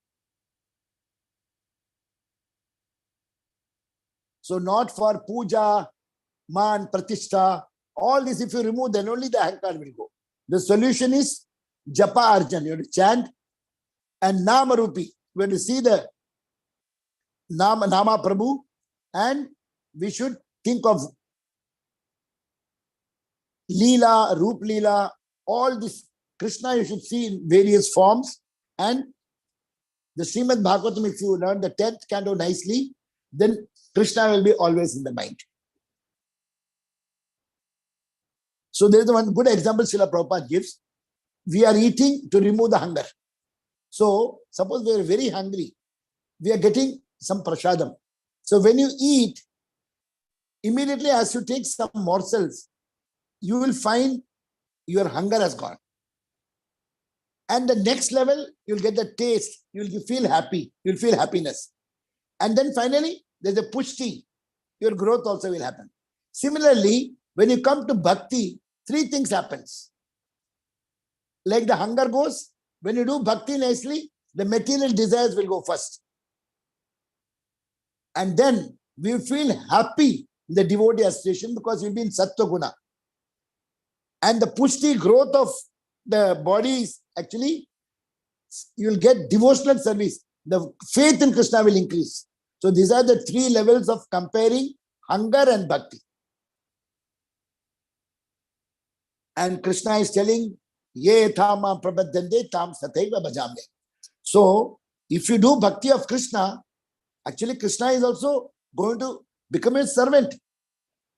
So not for puja, man, pratishtha, all this if you remove, then only the ahankar will go. The solution is japa arjan. You have to chant and nama rupi. We have to see the nama Prabhu, and we should think of Leela, Roop Leela, all this Krishna you should see in various forms. And the Srimad Bhagavatam, if you learn the 10th canto nicely, then Krishna will be always in the mind. So there is one good example Srila Prabhupada gives. We are eating to remove the hunger. So suppose we are very hungry, we are getting some prasadam. So when you eat, immediately as you take some morsels, you will find your hunger has gone. And the next level, you'll get the taste. You'll feel happy. You'll feel happiness. And then finally, there's a pushti. Your growth also will happen. Similarly, when you come to bhakti, 3 things happens. Like the hunger goes, when you do bhakti nicely, the material desires will go first. And then we feel happy in the devotee association because we'll be in sattva guna. And the pushti growth of the body is actually, you will get devotional service. The faith in Krishna will increase. So these are the 3 levels of comparing hunger and bhakti. And Krishna is telling, Ye thama prabhaddhande tam sathaiva bhajamye. So if you do bhakti of Krishna, actually Krishna is also going to become a servant.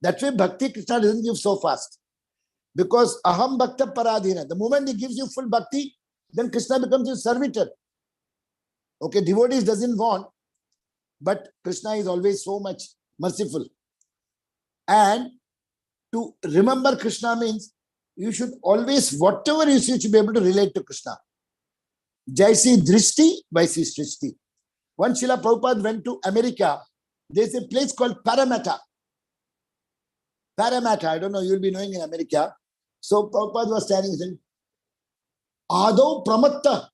That's why bhakti Krishna doesn't give so fast. Because aham bhakta paradhina. The moment he gives you full bhakti, then Krishna becomes your servitor. Okay, devotees doesn't want, but Krishna is always so much merciful. And to remember Krishna means you should always, whatever you see, you should be able to relate to Krishna. Jaisi drishti, vaisi srishti. Once Srila Prabhupada went to America, there's a place called Paramata. Paramata, I don't know, you'll be knowing in America. So Prabhupada was standing saying, Ado Pramatta.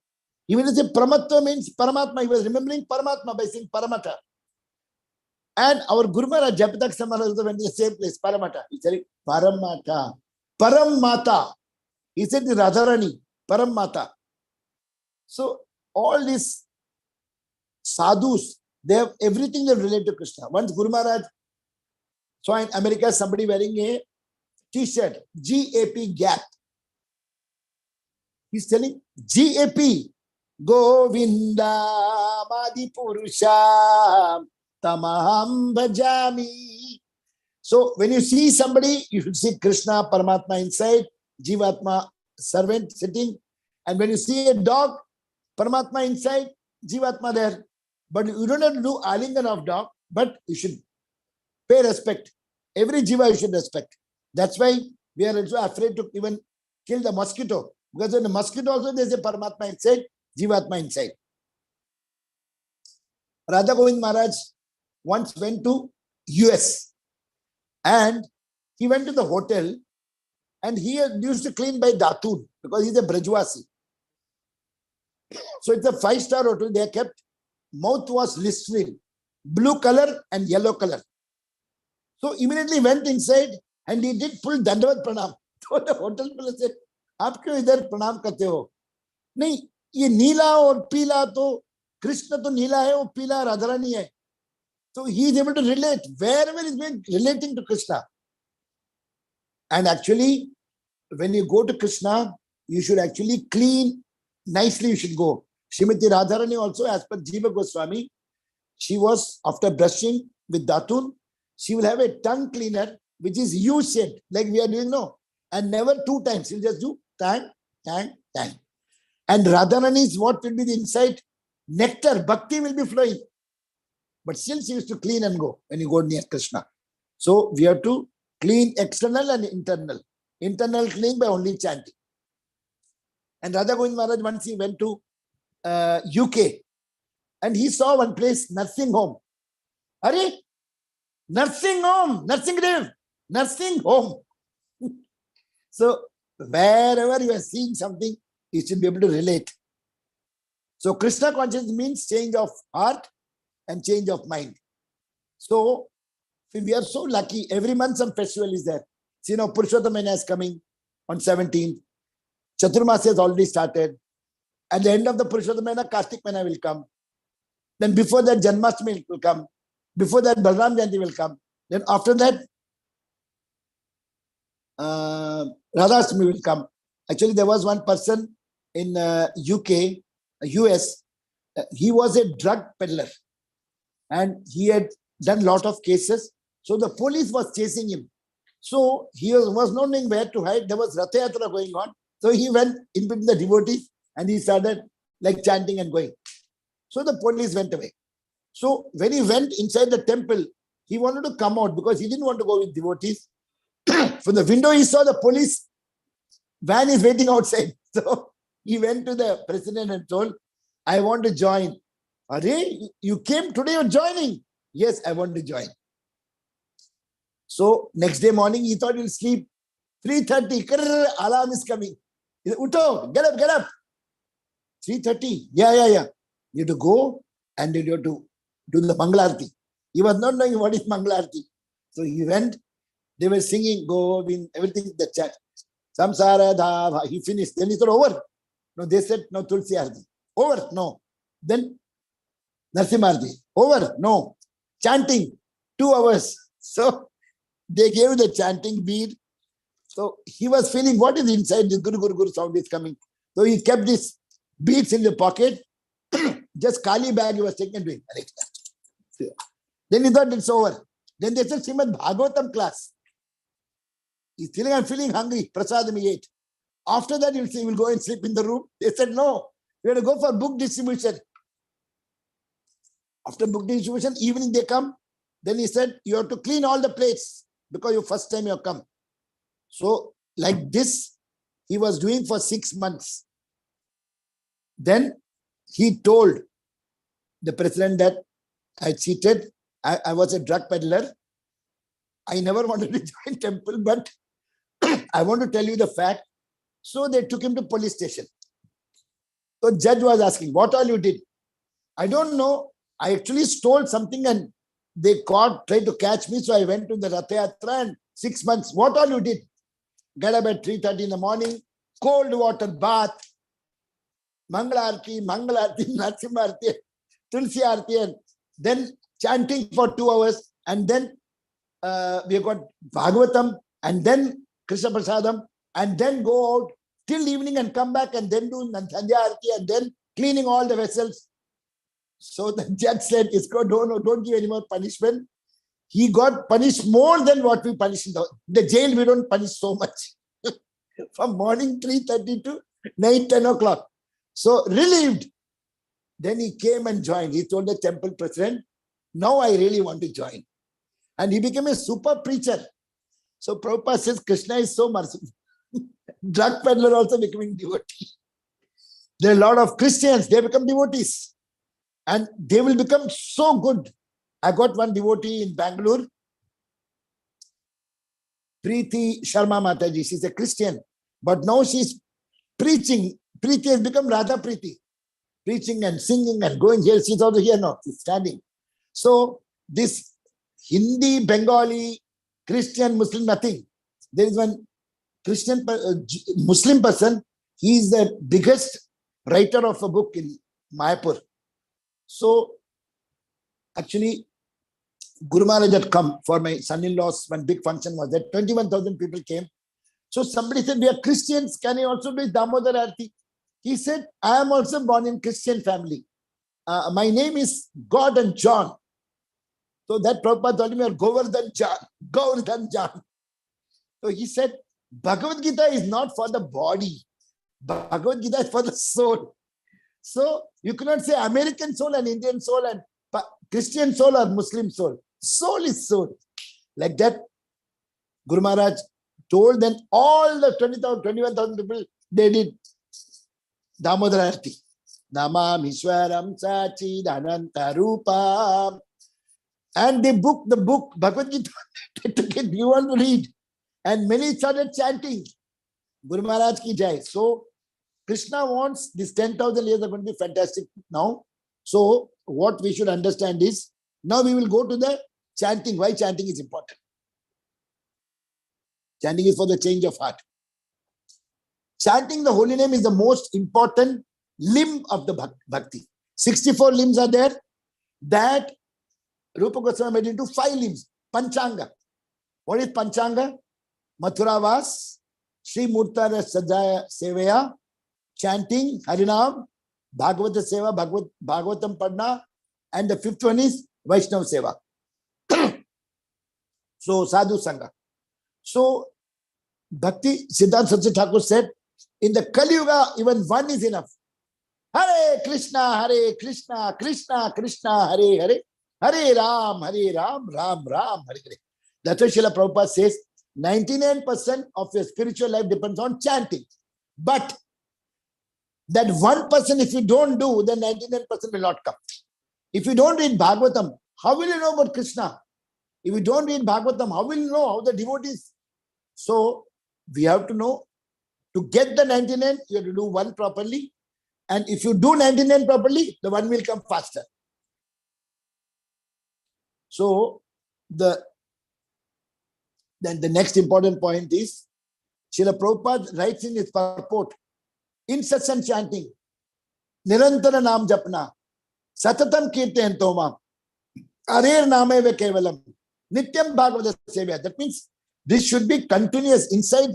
Even if Pramatta means Paramatma, he was remembering Paramatma by saying Paramata. And our Guru Maharaj Japatak Samara also went to the same place, Paramata. He said, Paramata. Paramata. He said the Radharani, Paramata. So all these sadhus, they have everything that relate to Krishna. Once Guru Maharaj saw in America somebody wearing a t-shirt, GAP, gap. He's telling GAP, Govinda Madipurusha Tamaham Bhajami. So when you see somebody, you should see Krishna, Paramatma inside, Jivatma, servant sitting. And when you see a dog, Paramatma inside, Jivatma there. But you don't have to do alingan of dog, but you should pay respect. Every jiva you should respect. That's why we are also afraid to even kill the mosquito. Because in the mosquito also there's a Paramatma inside, Jivatma inside. Radha Govind Maharaj once went to US and he went to the hotel and he used to clean by Datun because he's a Brajwasi. So it's a 5-star hotel. They kept mouthwash Listerine, blue color and yellow color. So immediately went inside and he did full Dandavat Pranam. So the hotel fellow said, "Aap kyun idhar pranam karte ho?" Nahi, ye neela or pila to Krishna to neela hai, wo pila Radharani hai. So he is able to relate wherever he is going, relating to Krishna. And actually, when you go to Krishna, you should actually clean nicely. You should go. Srimati Radharani also, as per Jiva Goswami, she was after brushing with Datun, she will have a tongue cleaner which is U-shaped, like we are doing now, and never 2 times. She'll just do tang, tang, tang. And Radharani's what will be the inside? Nectar, bhakti will be flowing. But still she used to clean and go when you go near Krishna. So we have to clean external and internal. Internal clean by only chanting. And Radha Govind Maharaj once he went to UK and he saw one place, nursing home. Are nursing home, nursing grave, nursing home. So wherever you are seeing something, you should be able to relate. So Krishna consciousness means change of heart and change of mind. So we are so lucky. Every month some festival is there. So, you know, Purushottam is coming on 17th. Chaturmasya has already started. At the end of the Purushottam, Kartik Mena will come. Then before that, Janmashtami will come. Before that, Balram Jayanti will come. Then after that, Radhashtami will come. Actually, there was one person in UK, US. He was a drug peddler. And he had done a lot of cases. So the police was chasing him. So he was not knowing where to hide. There was Ratha Yatra going on. So he went in between the devotees and he started like chanting and going. So the police went away. So when he went inside the temple, he wanted to come out because he didn't want to go with devotees. From the window, he saw the police van is waiting outside. So he went to the president and told, "I want to join." "Are you came today, you're joining?" "Yes, I want to join." So next day morning, he thought he'll sleep. 3:30, alarm is coming. He said, "Utto, get up, get up." 3:30, yeah. You have to go and you have to do the Mangalarti. He was not knowing what is Mangalarti. So he went, they were singing, Govind, everything, the chant. Samsara Dhava, he finished. Then he said, "Over." No, they said, "No, Tulsi Arti." "Over." No. Then Narsimha-arti. "Over." No. Chanting, 2 hours. So they gave the chanting bead. So he was feeling what is inside the Guru Guru Guru sound is coming. So he kept these beads in the pocket. Just Kali bag he was taking and doing. Then he thought it's over. Then they said, "Srimad Bhagavatam class." He's feeling, "I'm feeling hungry. Prasād me ate." After that, you'll see, we'll go and sleep in the room. They said, "No, we have to go for book distribution." After book distribution, evening they come. Then he said, "You have to clean all the plates because your first time you have come." So like this, he was doing for 6 months. Then he told the president that I cheated. I was a drug peddler. I never wanted to join temple, but I want to tell you the fact. So they took him to police station. So judge was asking, "What all you did?" "I don't know. I actually stole something and they tried to catch me. So I went to the Ratha Yatra and 6 months. What all you did?" Get up at 3:30 in the morning, cold water bath, Mangalarti, Narsimha-arti, Tulsi-arti, and then chanting for 2 hours. And then we got Bhagavatam and then Krishna Prasadam and then go out till evening and come back and then do Sandhya-arti and then cleaning all the vessels. So the judge said, don't give any more punishment. He got punished more than what we punish in the jail. We don't punish so much. From morning 3:30 to night 10 o'clock. So relieved. Then he came and joined. He told the temple president, now I really want to join. And he became a super preacher. So Prabhupada says Krishna is so merciful. Drug peddler also becoming devotee. There are a lot of Christians, they become devotees. And they will become so good. I got one devotee in Bangalore, Preeti Sharma Mataji. She's a Christian, but now she's preaching. Preeti has become Radha Preeti. Preaching and singing and going here. She's also here now. She's standing. So this Hindi, Bengali, Christian, Muslim, nothing. There is one Christian, Muslim person. He is the biggest writer of a book in Mayapur. So actually, Guru Maharaj had come for my son-in-law's one big function was that 21,000 people came. So somebody said, we are Christians, can you also do Damodar Arati? He said, I am also born in Christian family. My name is Gordon John. So that Prabhupada told me, Govardhan John, Govardhan John. So he said, Bhagavad Gita is not for the body. Bhagavad Gita is for the soul. So you cannot say American soul and Indian soul and Christian soul or Muslim soul. Soul is soul. Like that, Guru Maharaj told, then all the 21,000 people, they did Damodar Arati. Namam Ishwaram Sachi Dhananta Rupa. And they booked the book, Bhagavad Gita. They took it, you want to read. And many started chanting, Guru Maharaj ki jai. So Krishna wants, these 10,000 years are going to be fantastic now. So what we should understand is, now we will go to the chanting. Why chanting is important? Chanting is for the change of heart. Chanting the holy name is the most important limb of the bhakti. 64 limbs are there. That Rupa Goswami made into 5 limbs. Panchanga. What is Panchanga? Mathuravas, Sri Murtara Sajaya Sevaya, chanting Harinam, Bhagavata Seva, Bhagavatam Padna, and the 5th one is Vaishnav Seva. So, Sadhu Sangha. So, Bhakti Siddhanta Saraswati Thakur said, in the Kali Yuga, even one is enough. Hare Krishna, Krishna Krishna, Hare Hare, Hare Ram, Ram Ram, Hare Hare. That's why Srila Prabhupada says, 99% of your spiritual life depends on chanting. But that 1%, if you don't do, then 99% will not come. If you don't read Bhagavatam, how will you know about Krishna? If you don't read Bhagavatam, how will you know how the devotees? So we have to know, to get the 99, you have to do 1 properly. And if you do 99 properly, the 1 will come faster. So then the next important point is, Srila Prabhupada writes in his purport, incessant chanting, Nirantara Nam Japna, Satatam Kirtan Tomār, Arer Nameve Kevalam, Nityam Bhagavata Sevya. That means this should be continuous inside.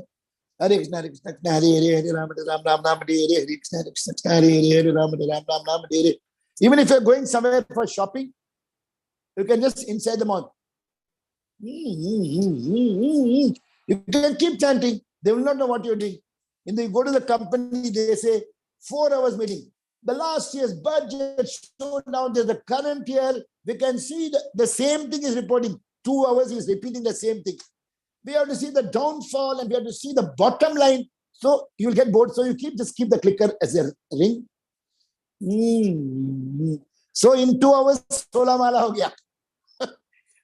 Hare Krishna, Hare Krishna, Hare Hare, Hare Ram, Ram Ram, Ram Hare Hare, Hare Krishna, Hare Krishna, Hare Hare, Hare Ram, Ram Ram, Ram Hare. Even if you're going somewhere for shopping, you can just inside the mouth. You can keep chanting. They will not know what you're doing. And then you go to the company, they say 4 hours meeting. The last year's budget showed down. There's a current year. We can see the same thing is reporting. 2 hours is repeating the same thing. We have to see the downfall and we have to see the bottom line. So you will get bored. So you just keep the clicker as a ring. So in 2 hours, 16 mala ho gaya.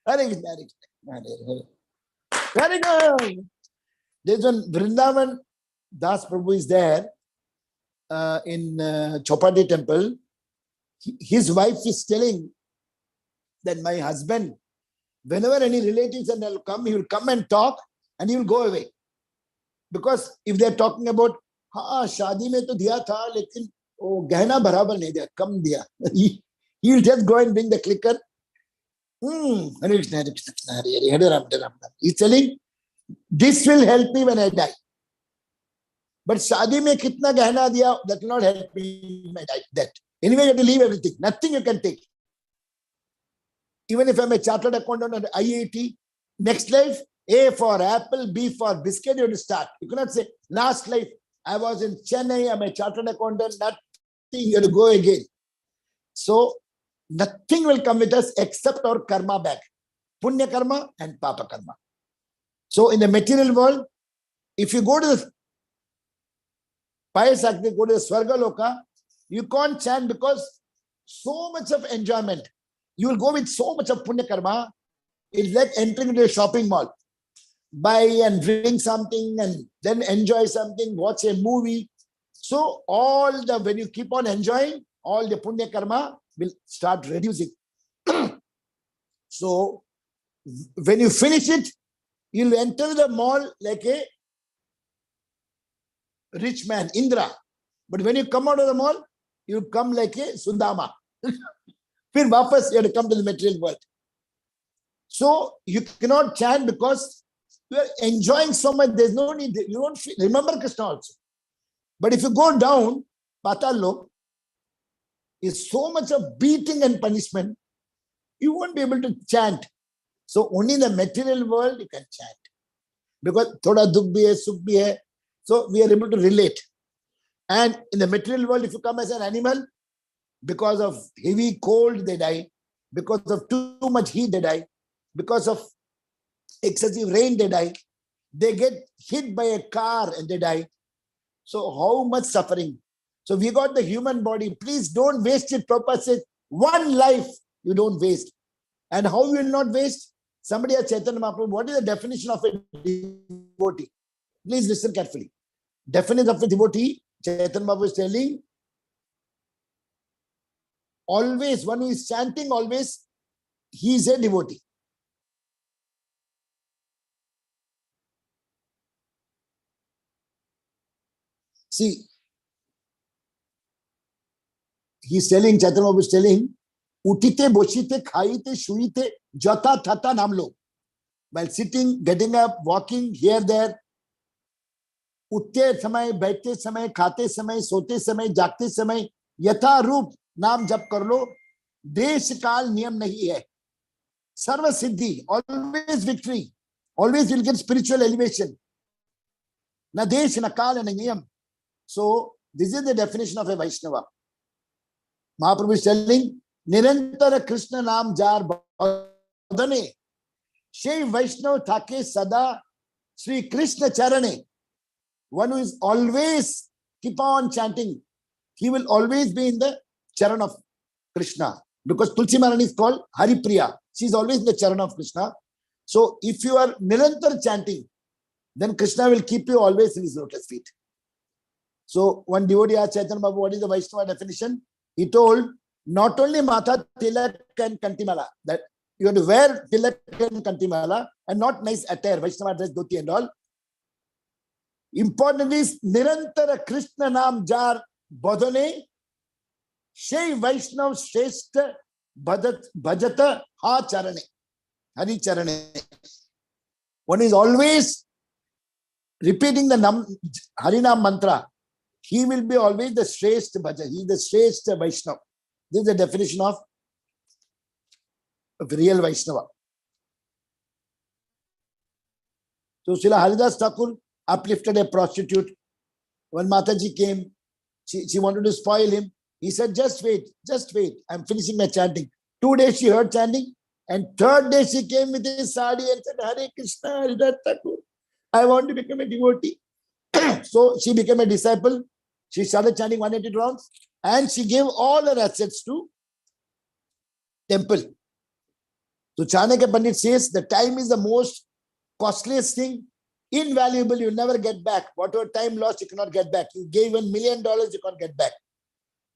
Very good. There's one Vrindavan Das Prabhu is there in Chopati temple. His wife is telling that my husband, whenever any relatives and they'll come, he will come and talk and he will go away. Because if they're talking about, shadi mein to diya tha, lekin oh, gahna barabar nahi diya, kam diya. He will just go and bring the clicker. Hare Krishna, Hare Krishna, Hare Hare, Hare Ram, Hare Ram. He's telling, this will help me when I die. But shadi mein kitna gahna diya, that will not help me when I die. That. Anyway, you have to leave everything. Nothing you can take. Even if I'm a chartered accountant at IIT, next life, A for apple, B for biscuit, you have to start. You cannot say, last life, I was in Chennai, I'm a chartered accountant, nothing, you have to go again. So nothing will come with us except our karma bag, punya karma and papa karma. So in the material world, if you go to the pious act, go to the Swarga Loka, you can't chant because so much of enjoyment. You will go with so much of punya karma. It's like entering into a shopping mall. Buy and drink something and then enjoy something, watch a movie. So when you keep on enjoying, all the punya karma will start reducing. So when you finish it, you'll enter the mall like a rich man, Indra. But when you come out of the mall, you come like a Sundama. Then wapas, you have to come to the material world. So you cannot chant because you are enjoying so much. There's no need. You don't feel, remember Krishna also. But if you go down, Patal is so much of beating and punishment, you won't be able to chant. So only in the material world you can chant. Because thoda dukh bhi hai, sukh bhi hai. So we are able to relate. And in the material world, if you come as an animal, because of heavy cold, they die. Because of too much heat, they die. Because of excessive rain, they die. They get hit by a car and they die. So how much suffering? So we got the human body. Please don't waste it. Prabhupada says, one life you don't waste. And how you will not waste? Somebody asked Chaitanya Mahaprabhu, what is the definition of a devotee? Please listen carefully. Definition of a devotee, Chaitanya Mahaprabhu is telling, always, one who is chanting always, he is a devotee. See, he's telling, Chaitanya Mahaprabhu is telling, utite, boshite, khaite, shuite, jata, thata, namlo. While sitting, getting up, walking, here, there, उठते समय, बैठते समय, खाते समय, सोते समय, जागते समय, यथा रूप नाम जप कर लो. देश काल नियम नहीं है. सर्व सिद्धि, always victory, always will get spiritual elevation. Na desh, na kal, na niyam. So this is the definition of a Vaishnava. Mahaprabhu is telling, Nirantara Krishna naam jar badane, Shai Vaishnav thake sada Sri Krishna charane. One who is always keep on chanting, he will always be in the charan of Krishna. Because Tulsi Maharani is called Hari Priya. She is always in the charan of Krishna. So if you are nirantar chanting, then Krishna will keep you always in his lotus feet. So one devotee asked Chaitanya Babu, what is the Vaishnava definition? He told, not only Matha Tilak and Kantimala, that you have to wear Tilak and Kantimala and not nice attire, Vaishnava dress, dhoti and all. Important is Nirantara Krishna Naam Jar Bodhane Shai Vaishnav Shrestha Bhajata Ha Charane Hari Charane. One is always repeating the Harinam mantra. He will be always the Shrestha Bhaja. He is the Shrestha Vaishnava. This is the definition of real Vaishnava. So Srila Haridas Thakur uplifted a prostitute. When Mataji came, she wanted to spoil him. He said, just wait. I'm finishing my chanting. 2 days she heard chanting, and 3rd day she came with his sari and said, Hare Krishna, Haridas Thakur, I want to become a devotee. So she became a disciple. She started chanting 180 rounds and she gave all her assets to temple. So Chanakya Pandit says, the time is the most costliest thing. Invaluable, you'll never get back. Whatever time lost, you cannot get back. You gave $1 million, you can't get back.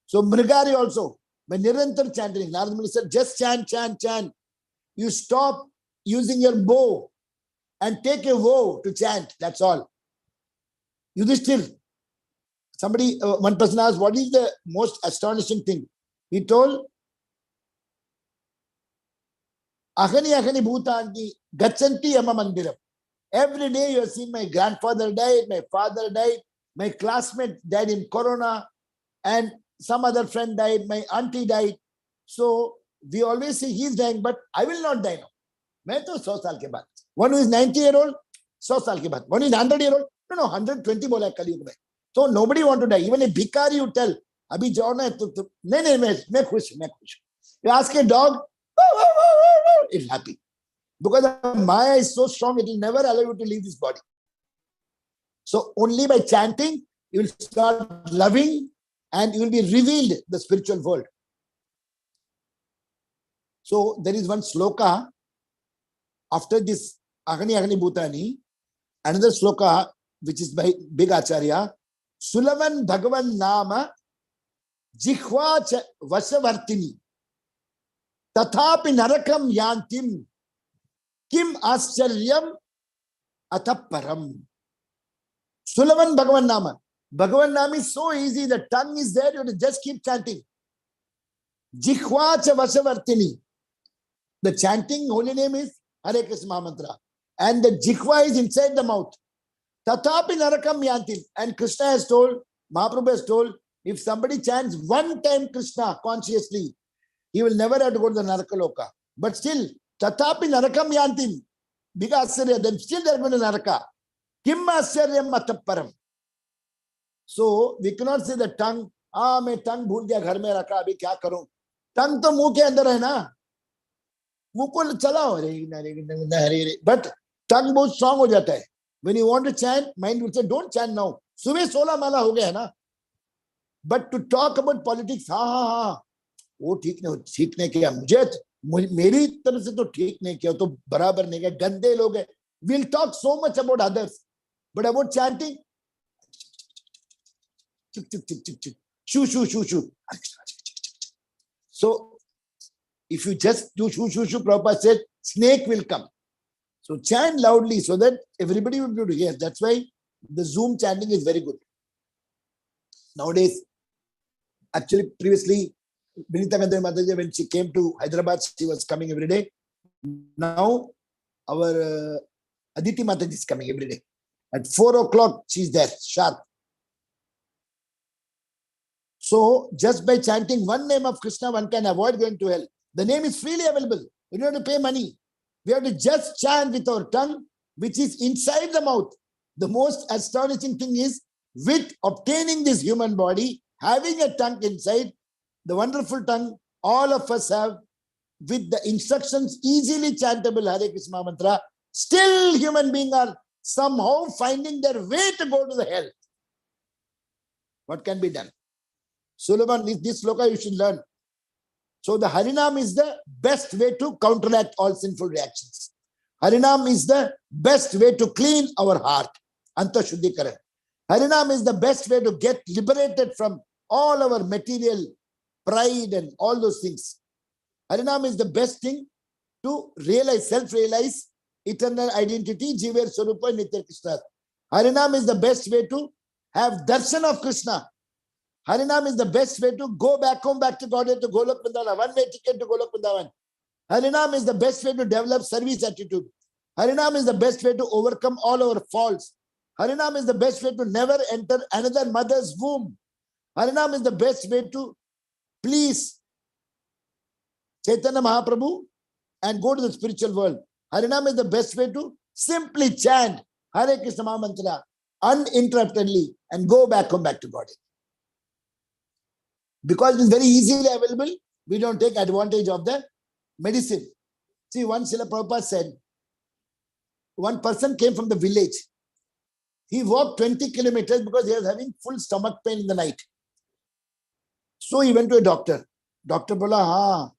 So Mrigari also, when Nirantar chanting, Narada Muni said, just chant. You stop using your bow and take a vow to chant. That's all. Yudhishthir, one person asked, what is the most astonishing thing? He told, Akhani bhutanti gachanti yama mandiram. Every day you have seen my grandfather died, my father died, my classmate died in Corona, and some other friend died, my auntie died. So we always say he's dying, but I will not die now. Main to 100 saal ke baad. One who is 90-year-old, 100 saal ke baad. One who is 100-year-old, no, 120 bola Kali Yug mein. So nobody want to die. Even a bhikari you tell, अभी जाओ ना तो नहीं मैं खुश हूं. You ask a dog, it's happy. Because the Maya is so strong, it will never allow you to leave this body. So only by chanting, you will start loving and you will be revealed the spiritual world. So there is one sloka after this Agani Agani Bhutani, another sloka which is by big Acharya, Sulavan Bhagavan Nama Jikhva Vasavartini Tathapi Narakam Yantim Kim Ascharyam Ataparam. Sulavan Bhagavan Nama. Bhagavan Nama is so easy, the tongue is there, you have to just keep chanting. Jikhva Vasavartini. The chanting holy name is Hare Krishna Mahamantra. And the Jikhva is inside the mouth. Tathapi Narakam Yantim. And Krishna has told, Mahaprabhu has told, if somebody chants one time Krishna consciously, he will never have to go to the Narakaloka. But still, Tathapi Narakam Yantim. Big Asarya, then still they are going to Naraka. Kim Asaryam Ataparam. So we cannot say the tongue, मैं tongue भूल गया घर में रखा अभी क्या करूं. Tongue तो मुंह के अंदर है ना. मुंह को चलाओ. But tongue बहुत strong हो जाता है. When you want to chant, mind will say, don't chant now. सुबह 16 माला हो गया है ना. But to talk about politics, हाँ, वो ठीक नहीं किया. मेरी तरफ से तो ठीक नहीं किया, तो बराबर नहीं किया. गंदे लोग हैं. We'll talk so much about others, but about chanting, shoo. So if you just do shoo, Prabhupada said, snake will come. So chant loudly so that everybody will be able to hear. That's why the Zoom chanting is very good. Nowadays, actually previously, Vinita Gandhari Mataji, when she came to Hyderabad, she was coming every day. Now, our Aditi Mataji is coming every day. At 4 o'clock, she's there, sharp. So, just by chanting one name of Krishna, one can avoid going to hell. The name is freely available. You don't have to pay money. We have to just chant with our tongue, which is inside the mouth. The most astonishing thing is, with obtaining this human body, having a tongue inside, the wonderful tongue, all of us have, with the instructions easily chantable Hare Krishna mantra, still human beings are somehow finding their way to go to the hell. What can be done? Sullivan, this sloka you should learn. So the Harinam is the best way to counteract all sinful reactions. Harinam is the best way to clean our heart. Anta-shuddhikaran. Harinam is the best way to get liberated from all our material pride and all those things. Harinam is the best thing to realize, self-realize eternal identity, Jiver Swarupa Nitya Krishna. Harinam is the best way to have darshan of Krishna. Harinam is the best way to go back home, back to Godhead, to Golok Vrindavan, one-way ticket to Golok Vrindavan. Harinam is the best way to develop service attitude. Harinam is the best way to overcome all our faults. Harinam is the best way to never enter another mother's womb. Harinam is the best way to please Chaitanya Mahaprabhu and go to the spiritual world. Harinam is the best way to simply chant Hare Krishna Mahamantra uninterruptedly and go back home, back to God. Because it is very easily available, we don't take advantage of the medicine. See, once Srila Prabhupada said, one person came from the village. He walked 20 kilometers because he was having full stomach pain in the night. So he went to a doctor. Doctor बोला, हाँ,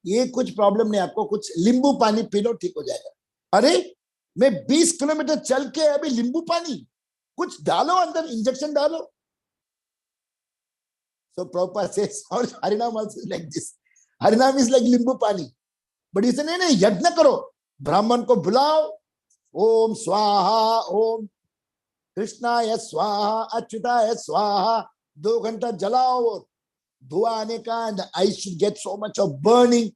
ये कुछ problem नहीं, आपको कुछ नींबू पानी P low, ठीक हो जाएगा. अरे, मैं 20 किलोमीटर चल के अभी नींबू पानी, कुछ डालो अंदर, इंजेक्शन डालो. So Prabhupada says, Harinam also is like this. Harinam is like limbu pani. But he said, नहीं, यज्ञ करो. ब्राह्मण को बुलाओ. ओम स्वाहा, ओम कृष्णाय स्वाहा, अच्युताय स्वाहा. 2 घंटा जलाओ. धुआं आने का, and I should get so much of burning.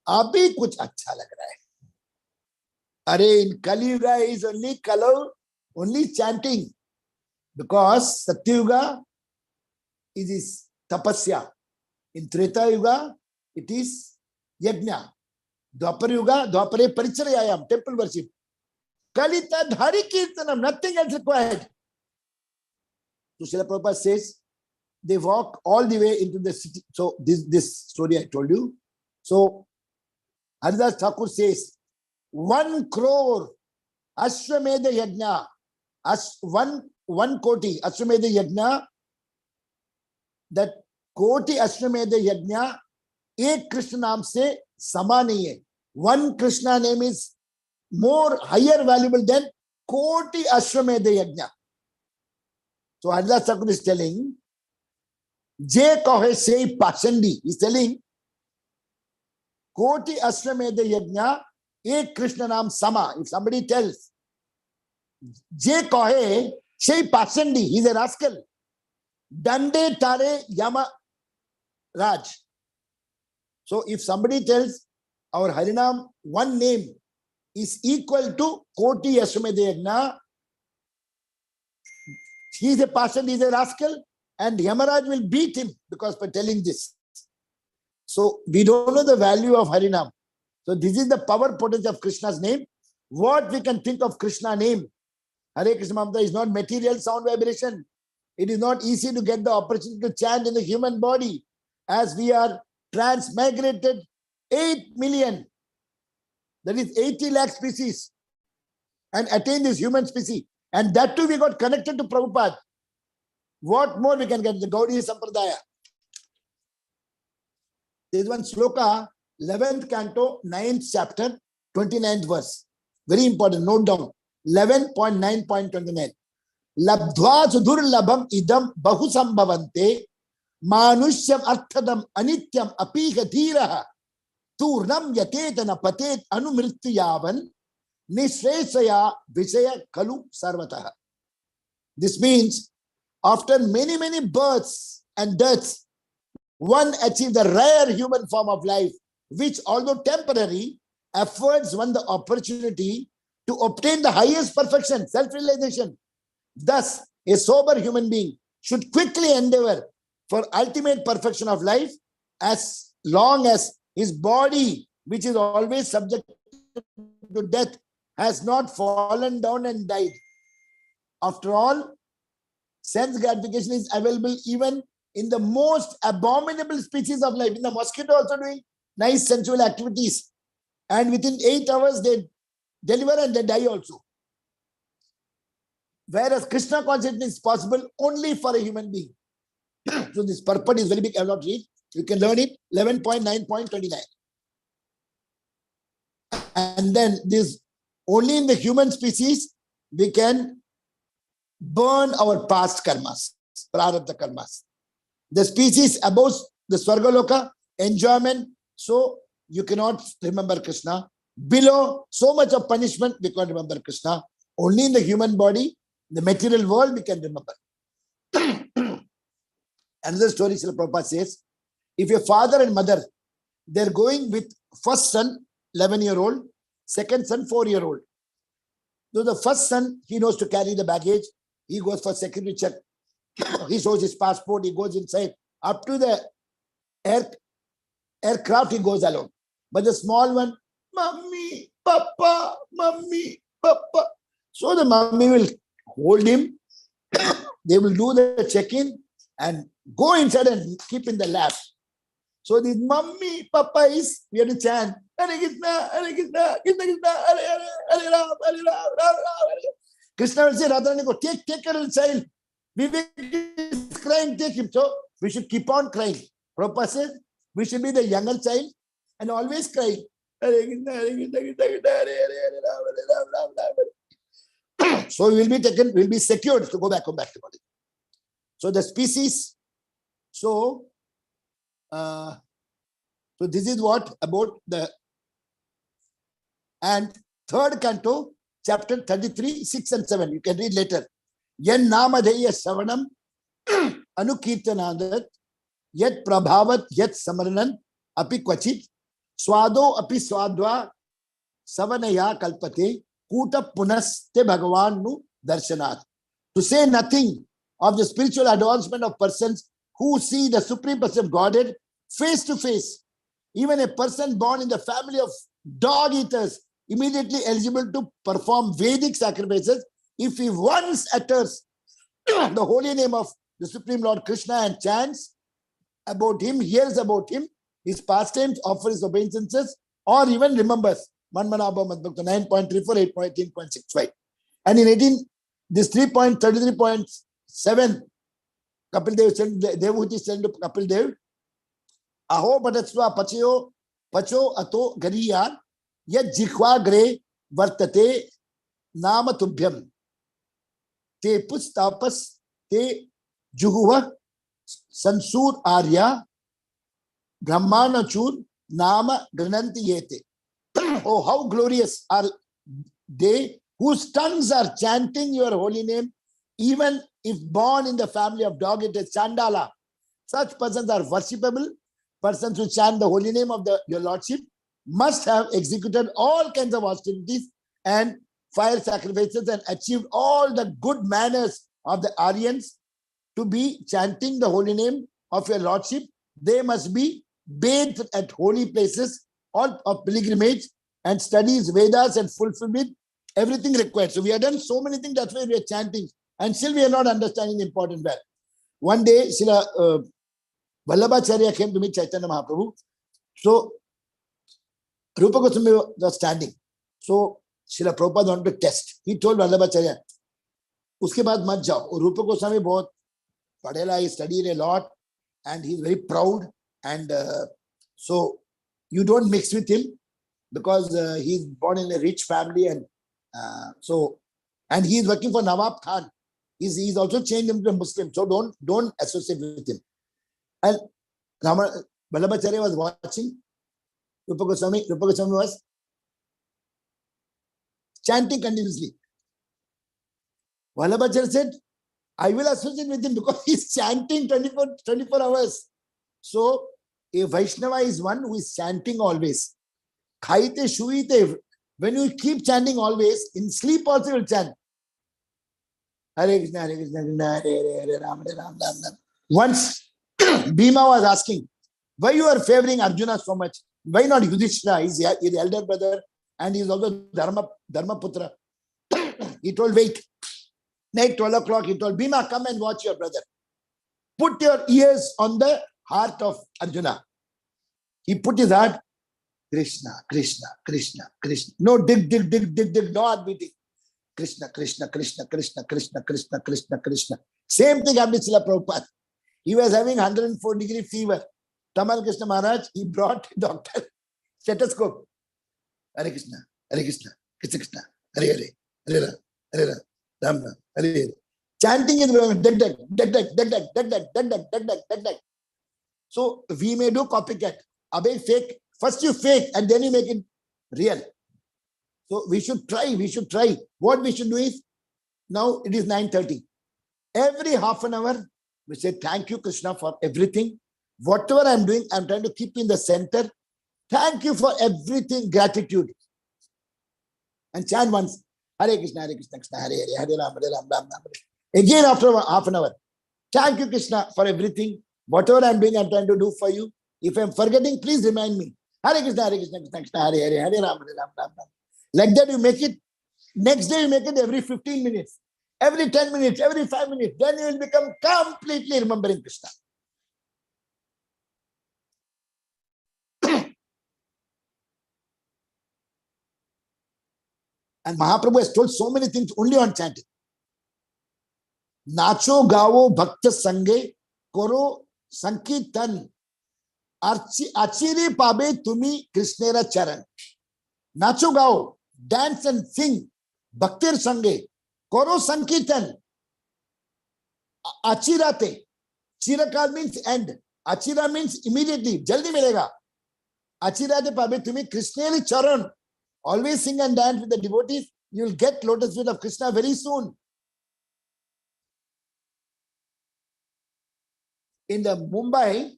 अभी कुछ अच्छा लग रहा है. अरे, in Kali Yuga is only color, only chanting. Because Satyuga is tapasya. In Treta Yuga, it is yajna. Dwapar Yuga, Dwapare Parichayayam, temple worship. Kalita Dhari Kirtanam, nothing else required. So Srila Prabhupada says, they walk all the way into the city. So this story I told you. So Haridas Thakur says, 1 crore Ashwamedha Yajna, 1 koti Ashwamedha Yajna, that koti Ashwamedha Yajna, एक कृष्ण नाम से समा नहीं है. 1 Krishna name is more higher valuable than koti Ashwamedha Yajna. So Haridas Thakur is telling, Je kahe sei pasandi. He's telling, koti Ashwamedha Yajna, ek Krishna naam sama. If somebody tells, Je kahe sei pasandi, he's a rascal. Dande tare yama raj. So if somebody tells our Harinam, 1 name is equal to koti Ashwamedha Yajna, he is a pasand, he is a rascal, and Yamaraj will beat him because for telling this. So we don't know the value of Harinam. So this is the power potency of Krishna's name. What we can think of Krishna name? Hare Krishna Mantra is not material sound vibration. It is not easy to get the opportunity to chant in the human body, as we are transmigrated 8 million, that is 80 lakh species, and attain this human species. And that too we got connected to Prabhupada. What more we can get? The Gaudiya Sampradaya. There is one sloka, 11th canto, 9th chapter, 29th verse. Very important, note down. 11.9.29. Labdhva sudurlabham idam bahusambhavante manushyam arthadam anityam apika dhiraha turnam yatetana patet anumrityavan nisresaya visaya kalu sarvataha. This means after many, many births and deaths, one achieves the rare human form of life, which although temporary, affords one the opportunity to obtain the highest perfection, self-realization. Thus, a sober human being should quickly endeavor for ultimate perfection of life, as long as his body, which is always subject to death, has not fallen down and died. After all, sense gratification is available even in the most abominable species of life. In the mosquito also doing nice sensual activities, and within 8 hours they deliver and they die also. Whereas Krishna consciousness is possible only for a human being. So this purport is very big. I will not read. You can learn it. 11.9.29. And then this, only in the human species we can burn our past karmas, prarabdha karmas. The species above the Swargaloka, enjoyment, so you cannot remember Krishna. Below, so much of punishment, we can't remember Krishna. Only in the human body, the material world, we can remember. Another story, Srila Prabhupada says, if your father and mother, they're going with first son, 11-year-old, second son, 4-year-old. So the first son, he knows to carry the baggage. He goes for security check. He shows his passport. He goes inside. Up to the aircraft, he goes alone. But the small one, Mummy, Papa, Mummy, Papa. So the mummy will hold him. They will do the check-in and go inside and keep in the lap. So this Mummy, Papa is, we have to chant, Hare Krishna, Hare Krishna, Krishna Krishna, Hare Hare, Hare Ram, Hare Ram, Ram Ram, Hare. Krishna will say, Radharani, go, take care of the child. Vivek is crying, take him. So we should keep on crying. Prabhupada says, we should be the younger child and always crying. Hare Krishna, Hare Krishna, Krishna Krishna, Hare Hare, Hare Ram, Hare Ram, Ram Ram, Hare. So we will be taken, we will be secured to go back to body. So the species, so this is what about the, and third canto, chapter 33, 6 and 7. You can read later. Yen namadheya savanam anukirtanandat yet prabhavat yet samaranan api kvachit swado api swadva savanaya kalpate kuta punaste bhagavan nu darshanat. To say nothing of the spiritual advancement of persons who see the Supreme Person of Godhead face to face. Even a person born in the family of dog eaters immediately eligible to perform Vedic sacrifices if he once utters the holy name of the Supreme Lord Krishna and chants about him, hears about him, his pastimes, offers his obeisances, or even remembers. Manmanabha Madbhakta 9.34, 8.18.65. And in 18, this 3.33.7, Kapil Dev sent, Devahuti sent to Kapil Dev, Aho Patatsva Pacho Ato Gariyan Yad Jikhwa Gre Vartate Nama Tubhyam Te Pus Tapas Te Juhuva Sansur Arya Brahmana Chur Nama Grananti Yete. Oh, how glorious are they whose tongues are chanting your holy name, even if born in the family of dog, it is Chandala. Such persons are worshipable. Persons who chant the holy name of your Lordship must have executed all kinds of austerities and fire sacrifices and achieved all the good manners of the Aryans to be chanting the holy name of your Lordship. They must be bathed at holy places or of pilgrimage and studies Vedas and fulfillment, everything required. So we have done so many things, that's why we are chanting. And still we are not understanding the important well. One day, Srila Vallabhacharya came to meet Chaitanya Mahaprabhu. So Rupa Goswami was standing. So Srila Prabhupada wanted to test. He told Vallabhacharya, uske baad mat jao. Rupa Goswami bahut padhela, he studied a lot and he's very proud. And so you don't mix with him because he's born in a rich family and and he's working for Nawab Khan. He's also changed him to a Muslim. So don't associate with him. And Vallabhacharya was watching. Rupa Goswami was chanting continuously. Vallabhacharya said, I will associate with him because he's chanting 24 hours. So a Vaishnava is one who is chanting always. Khaite shuite. When you keep chanting always, in sleep also you will chant. Hare Krishna, Hare Krishna, Krishna Hare Hare, Ram Hare Ram, Ram Ram. Once Bhima was asking, why you are favoring Arjuna so much? Why not Yudhishthira? He's the elder brother and he's also Dharmaputra. He told, wait. Night 12 o'clock, he told, Bhima, come and watch your brother. Put your ears on the heart of Arjuna. He put his heart, Krishna, Krishna, Krishna, Krishna. No dig, no heart beating. Krishna, Krishna, Krishna, Krishna, Krishna, Krishna, Krishna, Krishna. Same thing happened to Srila Prabhupada. He was having 104-degree fever. Tamal Krishna Maharaj, he brought a doctor, stethoscope. Hare Krishna, Hare Krishna, Krishna Krishna, Hare Hare, Hare Ram, Hare Ram, Ram Ram, Hare Hare. Chanting is going, dag. So we may do copycat. Abhay fake. First you fake and then you make it real. So we should try. What we should do is, now it is 9:30. Every half an hour, we say, thank you, Krishna, for everything. Whatever I'm doing, I'm trying to keep in the center. Thank you for everything, gratitude. And chant once, Hare Krishna, Krishna, Hare Hare, Hare Ram, Ram, Ram. Again after half an hour, thank you, Krishna, for everything. Whatever I'm doing, I'm trying to do for you. If I'm forgetting, please remind me. Hare Krishna, Krishna, Hare Hare, Hare Ram, Ram, Ram. Like that you make it. Next day you make it every 15 minutes, every 10 minutes, every 5 minutes. Then you will become completely remembering Krishna. And Mahaprabhu has told so many things only on chanting. Nacho gavo bhakta sange koro sankirtan achire pabe tumi Krishnera charan. Nacho gao, dance and sing. Bhaktir sange koro sankirtan achirate. Chirakal means end. Achira means immediately. Jaldi milega. Achirate pabe tumi Krishnera charan. Always sing and dance with the devotees. You will get lotus feet of Krishna very soon. In the Mumbai,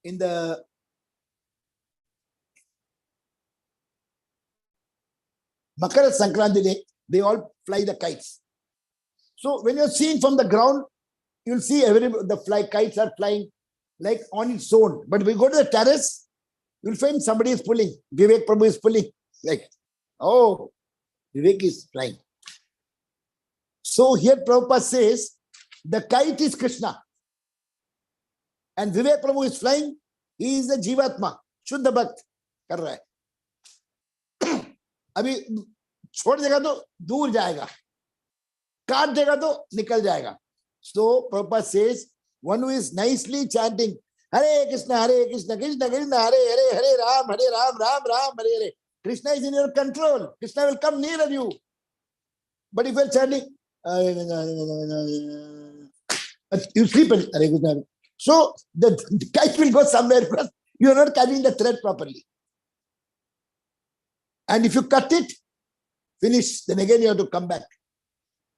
in the Makara Sankranti day, they all fly the kites. So when you're seeing from the ground, you'll see the kites are flying like on its own. But when we go to the terrace, you'll find somebody is pulling. Vivek Prabhu is pulling. Like, oh, Vivek is flying. So here Prabhupada says, the kite is Krishna. And Vivek Prabhu is flying. He is a Jivatma, Shuddha Bhakt कर रहा है. अभी छोड़ देगा तो दूर जाएगा, काट देगा तो निकल जाएगा. So Prabhupada says, one who is nicely chanting Hare Krishna, Krishna Krishna, Hare Hare, Hare Ram, Ram Ram, Hare Hare. Krishna is in your control. Krishna will come nearer you. But if you are chanting, you sleep. So the kite will go somewhere because you are not carrying the thread properly. And if you cut it, finish, then again you have to come back.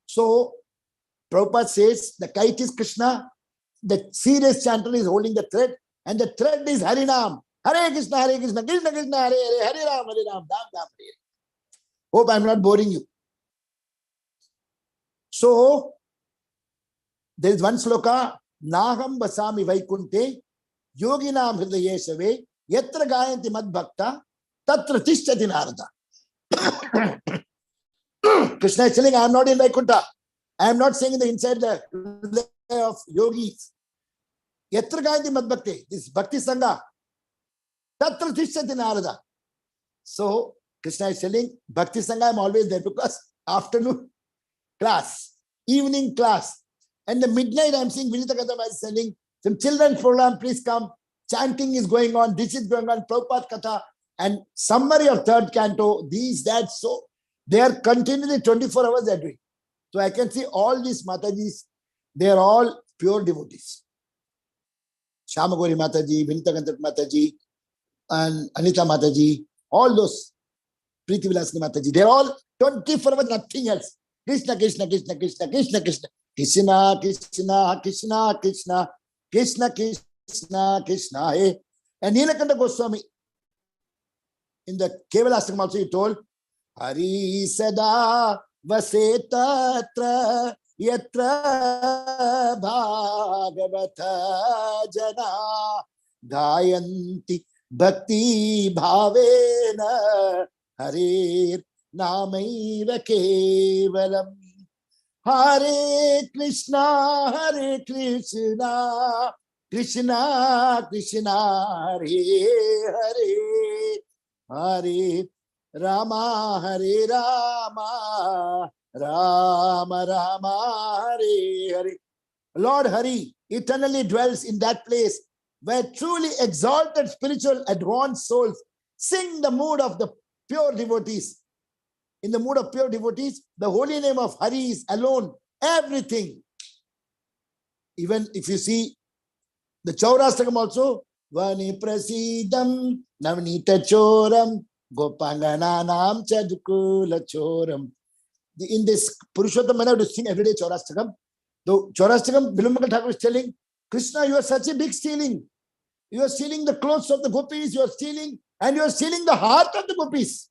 So Prabhupada says the kite is Krishna, the serious chanter is holding the thread, and the thread is Harinam. Hare Krishna, Krishna Krishna, Hare Hare, Hare Ram, Ram Ram, Hare. Hope I am not boring you. So there is one sloka, Naham Basami Vaikunte, Yoginam Hridayesave, Yatra Gayanti Mad Bhakta, Tatra Tishtati Narada. Krishna is telling, I am not in Vaikunta. I am not saying the inside the of yogis. Yatra Gayanti Mad Bhakti, this Bhakti Sangha, Tatra Tishtati Narada. So Krishna is telling, Bhakti Sangha, I am always there because afternoon class, evening class, and the midnight I am seeing Vinita Katha is selling some children's program, please come. Chanting is going on, this is going on, Prabhupada Katha, and summary of third canto, these, that, so they are continually 24 hours a day. So I can see all these Matajis, they are all pure devotees. Shamagori Mataji, Vinita Katha Mataji, and Anita Mataji, all those Priti Vilasini Mataji, they are all 24 hours, nothing else. Krishna, Krishna, Krishna, Krishna, Krishna, Krishna, Krishna, Krishna, Krishna, Krishna, Krishna, Krishna, Krishna. Hey. And Nilakanta Goswami, in the Kevalastakam also he told, Hari Sada Vasetatra Yatra Bhagavata Jana Gayanti Bhakti Bhavena Harir Namaiva Kevalam. Hare Krishna, Krishna Krishna, Hare Hare, Hare Rama, Hare Rama, Rama Rama, Hare Hare. Lord Hari eternally dwells in that place where truly exalted spiritual advanced souls sing the mood of the pure devotees. In the mood of pure devotees, the holy name of Hari is alone, everything. Even if you see the Chaurastakam also, Vani Prasidam Navnita Choram Gopangananam Chadukula Choram. In this Purushottam, I have to sing every day Chaurastakam. Though Chaurastakam, Bilumakal Thakur is telling, Krishna, you are such a big stealing. You are stealing the clothes of the gopis, you are stealing, and you are stealing the heart of the gopis.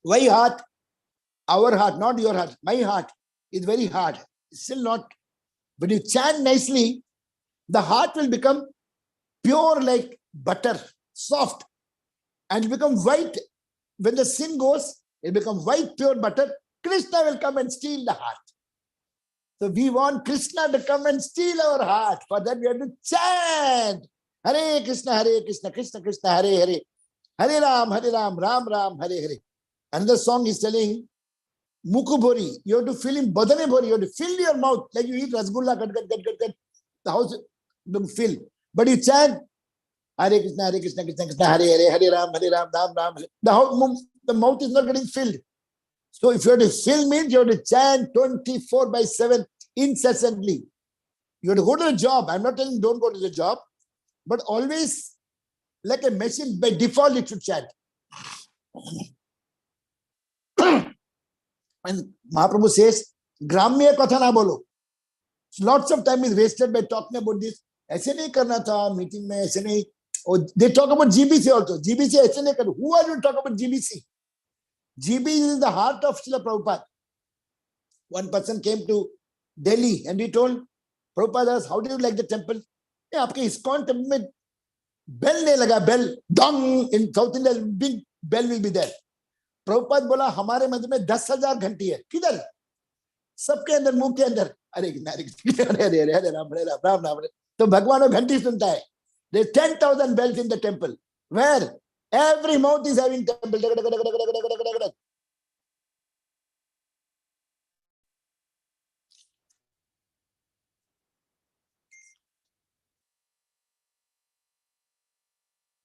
Why heart? Our heart, not your heart. My heart is very hard. Still not. When you chant nicely, the heart will become pure like butter, soft, and become white. When the sin goes, it becomes white, pure butter. Krishna will come and steal the heart. So we want Krishna to come and steal our heart. For that we have to chant. Hare Krishna, Krishna Krishna, Hare Hare. Hare Ram, Ram Ram, Hare Hare. Another song is telling, Mukubori, you have to fill in Badane Bori, you have to fill your mouth like you eat rasgulla, cut. The house will fill. But you chant, Hare Krishna, Krishna Krishna, Hare Hare, Hare Ram, Ram Ram. The mouth is not getting filled. So if you have to fill means you have to chant 24/7 incessantly. You have to go to the job. I'm not telling don't go to the job, but always like a machine, by default it should chant. And Mahaprabhu says, Gramya Katha na bolo. So lots of time is wasted by talking about this. ऐसे नहीं करना था meeting में, ऐसे नहीं. Oh, they talk about GBC also. GBC ऐसे नहीं कर. Who are you to talk about GBC? GBC is the heart of Srila Prabhupada. One person came to Delhi and he told Prabhupada, how do you like the temple? Yeah, आपके ISKCON temple में bell नहीं लगा, bell. Dong! In South India, big bell will be there. Prabhupada बोला हमारे मंदिर में 10,000 घंटी है. किधर? सबके अंदर, मुंह के अंदर. Hare Hare, Hare Hare, Hare Ram, Ram Ram. तो भगवान वो घंटी सुनता है. There's 10,000 bells in the temple. Where every mouth is having temple.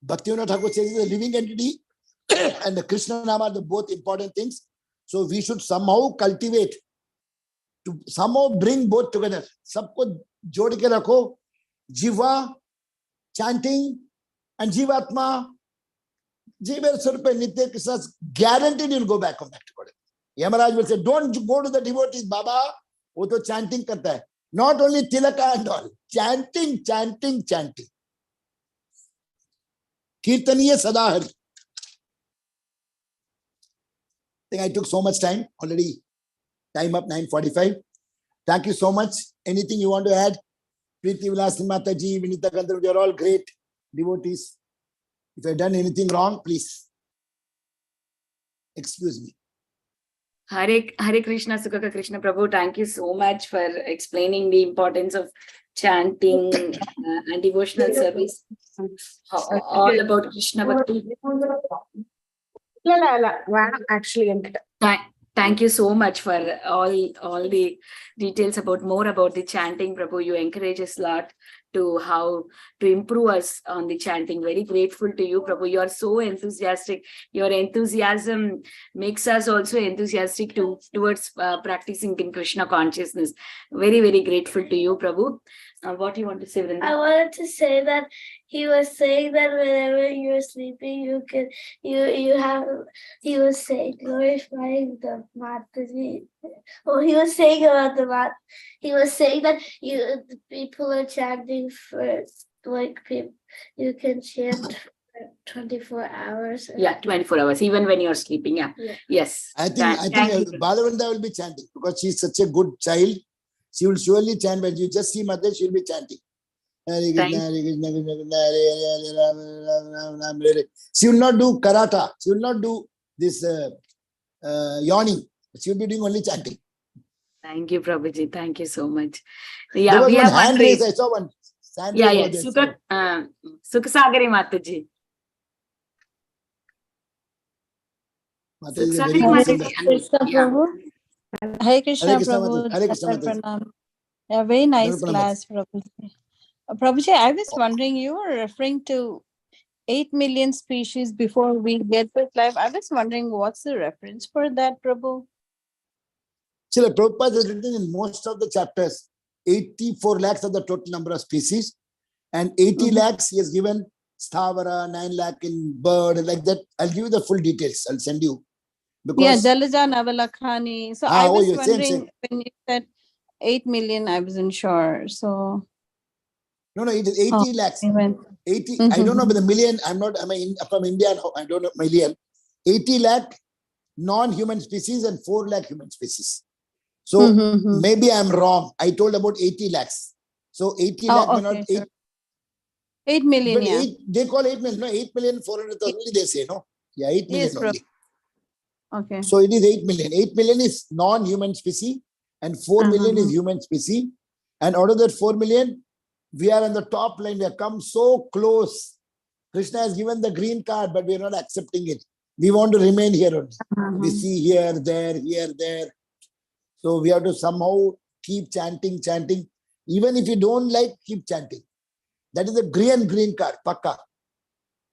Bhaktivinoda Thakur says it's a living entity and the Krishna Nama are the both important things. So we should somehow cultivate to somehow bring both together. सबको जोड़ के रखो. Jiva, chanting, and Jivatma, Jiva Surpe Nitya Krishna, guaranteed you'll go back to God. Yamaraj will say, don't go to the devotees, Baba. वो तो chanting करता है. Not only tilaka and all. Chanting, chanting, chanting. Kirtaniya Sadahari. I think I took so much time already. Time up 9:45. Thank you so much. Anything you want to add? Priti-Vilasini Mataji, Vinita Gandharv, you're all great devotees. If I've done anything wrong, please excuse me. Hare Krishna, Sukhakara Krishna Prabhu, thank you so much for explaining the importance of chanting and devotional service. All about Krishna Bhakti. Actually, Thank you so much for all the details more about the chanting, Prabhu. You encourage us a lot to how to improve us on the chanting. Very grateful to you, Prabhu. You are so enthusiastic. Your enthusiasm makes us also enthusiastic towards practicing in Krishna consciousness. Very, very grateful to you, Prabhu. What do you want to say, Vrinda? I wanted to say that he was saying that whenever you're sleeping, he was saying glorifying the Mataji. Oh, he was saying about the Mat. He was saying that the people are chanting for you can chant for 24 hours. Yeah, 24 hours, even when you're sleeping. Yeah. Yes. I think Balavranda will be chanting because she's such a good child. She will surely chant. When you just see Mother, she will be chanting. Hare Krishna, Hare Krishna, Krishna Krishna, Hare Hare. She will not do karata. She will not do this yawning. She will be doing only chanting. Thank you, Prabhuji. Thank you so much. Yeah, there was one hand raise. I saw one. Yeah. Sukhasagari Mataji. Hare Krishna, Prabhu. Hare Krishna, Pranam. A very nice class, Prabhuji. Prabhuji, I was wondering, you were referring to 8 million species before we get this life. I was wondering, what's the reference for that, Prabhu? Srila Prabhupada has written in most of the chapters, 84 lakhs of the total number of species, and 80 lakhs he has given Sthavara, 9 lakh in bird, like that. I'll give you the full details. I'll send you. Because, yeah, Jalajana Avalakhani. So I was wondering, when you said 8 million, I wasn't sure. So no, it is 80 lakhs. 80. I don't know about the million. I'm from India. I don't know million. 80 lakh non-human species and 4 lakh human species. So maybe I'm wrong. I told about 80 lakhs. So 80 lakh may not 8 million. But yeah. They call 8 million. No, 8 million 400,000 they say, no? Yeah, 8 million only. Okay. So it is 8 million. 8 million is non-human species and 4 million is human species. And out of that 4 million, we are on the top line. We have come so close. Krishna has given the green card, but we are not accepting it. We want to remain here only. We see here, there. So we have to somehow keep chanting. Even if you don't like, keep chanting. That is a green card, pakka.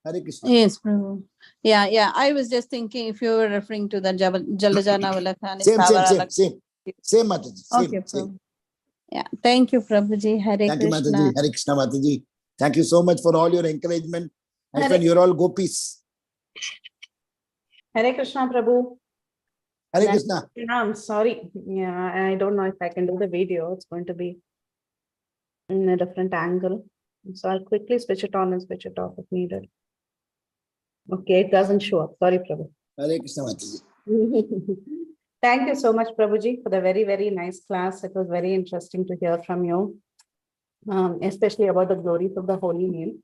Hare Krishna. Yes, Prabhu. Yeah. I was just thinking if you were referring to the Jalajana Valakhani. Same Mataji. Okay, Prabhu. Yeah. Thank you, Prabhuji. Hare Krishna. Thank you, Mataji. Hare Krishna, Mataji. Thank you so much for all your encouragement. I find you're all gopis. Hare Krishna, Prabhu. Hare Krishna. I'm sorry. Yeah, I don't know if I can do the video. It's going to be in a different angle. So I'll quickly switch it on and switch it off if needed. Okay, it doesn't show up. Sorry, Prabhu. Hare Krishna, Mataji. Thank you so much, Prabhuji, for the very, very nice class. It was very interesting to hear from you, especially about the glories of the holy name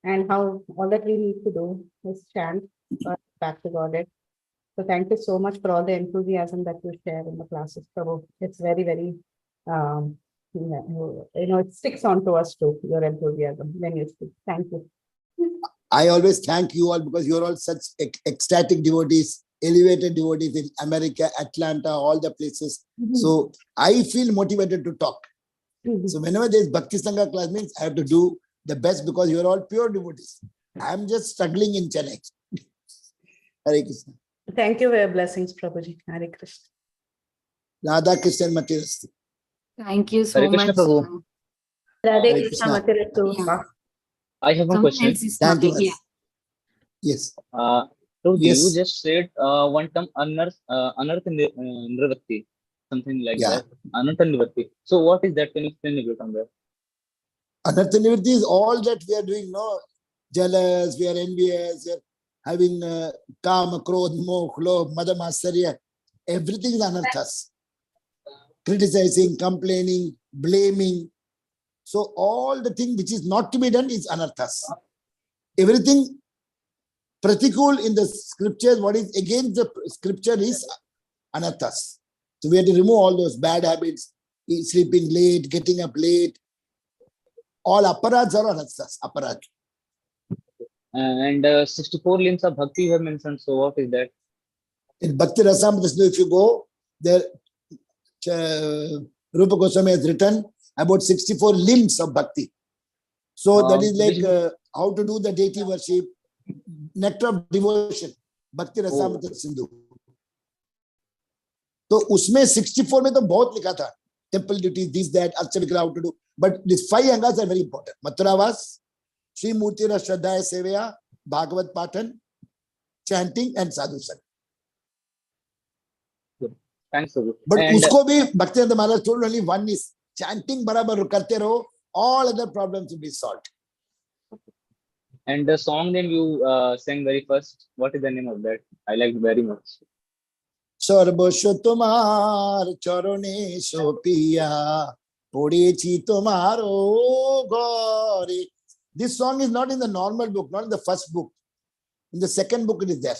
and how all that we need to do is chant back to Godhead. So thank you so much for all the enthusiasm that you share in the classes, Prabhu. It's very, very Yeah, it sticks onto us too, your enthusiasm when you speak. Thank you. I always thank you all because you're all such ecstatic devotees, elevated devotees in America, Atlanta, all the places. So I feel motivated to talk. So whenever there's Bhakti Sangha class means I have to do the best because you're all pure devotees. I'm just struggling in Chennai. Hare Krishna. Thank you for your blessings, Prabhuji. Hare Krishna. Radha Krishna Matirastu. Thank you so Hare Krishna, much. Prabhu. Radhe Hare Krishna Krishna. Matirastu. Yeah. I have one Someone question. else is Thank you. talking. Yeah. Yes. So Yes. you just said one term anartha nivritti, something like Yeah. that. Anartha nivritti. So what is that? Can you explain a bit on that? Anartha nivritti is all that we are doing, no? Jealous, we are envious, we are having kama, krodh, moh, lobh, mada, matsarya. Everything is anarthas. Criticizing, complaining, blaming. So all the thing which is not to be done is anarthas. Everything pratikul in the scriptures, what is against the scripture is anarthas. So we have to remove all those bad habits, sleeping late, getting up late. All aparads are anarthas, aparad. And 64 limbs of bhakti you have mentioned. So what is that? In Bhakti Rasamrita, if you go, there Rupa Goswami has written about 64 limbs of bhakti. So that is like how to do the deity worship, nectar of devotion, Bhakti Rasamrita Sindhu. So उसमें 64 में तो बहुत लिखा था, temple duties, this, that, archa vigraha, how to do. But these 5 angas are very important. Mathuravas, Sri Murtira Shraddhaya Sevaya, Bhagavad Patan, chanting and sadhu sang. Thanks, Prabhu. But And usko bhi Bhaktivinoda Maharaj told only one is chanting barabar karte raho, all other problems will be solved. and the song name you sang very first, what is the name of that? I liked very much. Sarvasva tomār charane so piyā, podechi tomāro ghare. This song is not in the normal book, not in the first book. In the second book it is there.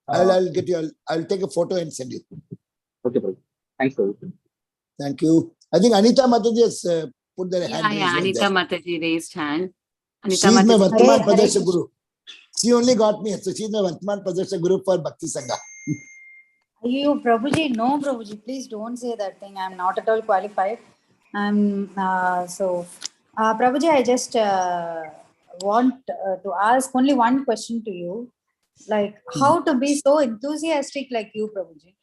I'll get you. I'll take a photo and send you. Okay, Prabhu. Thanks, Prabhu. Thank you. I think Anita Mataji has put their hand. Yeah, Anita Mataji raised hand. She is my Vartaman Pradesh Guru. She only got me. So she is my Vartaman Pradesh Guru for Bhakti Sangha. You, Prabhuji, no, Prabhuji, please don't say that thing. I'm not at all qualified. Prabhuji, I just want to ask only one question to you. Like, how to be so enthusiastic like you, Prabhuji?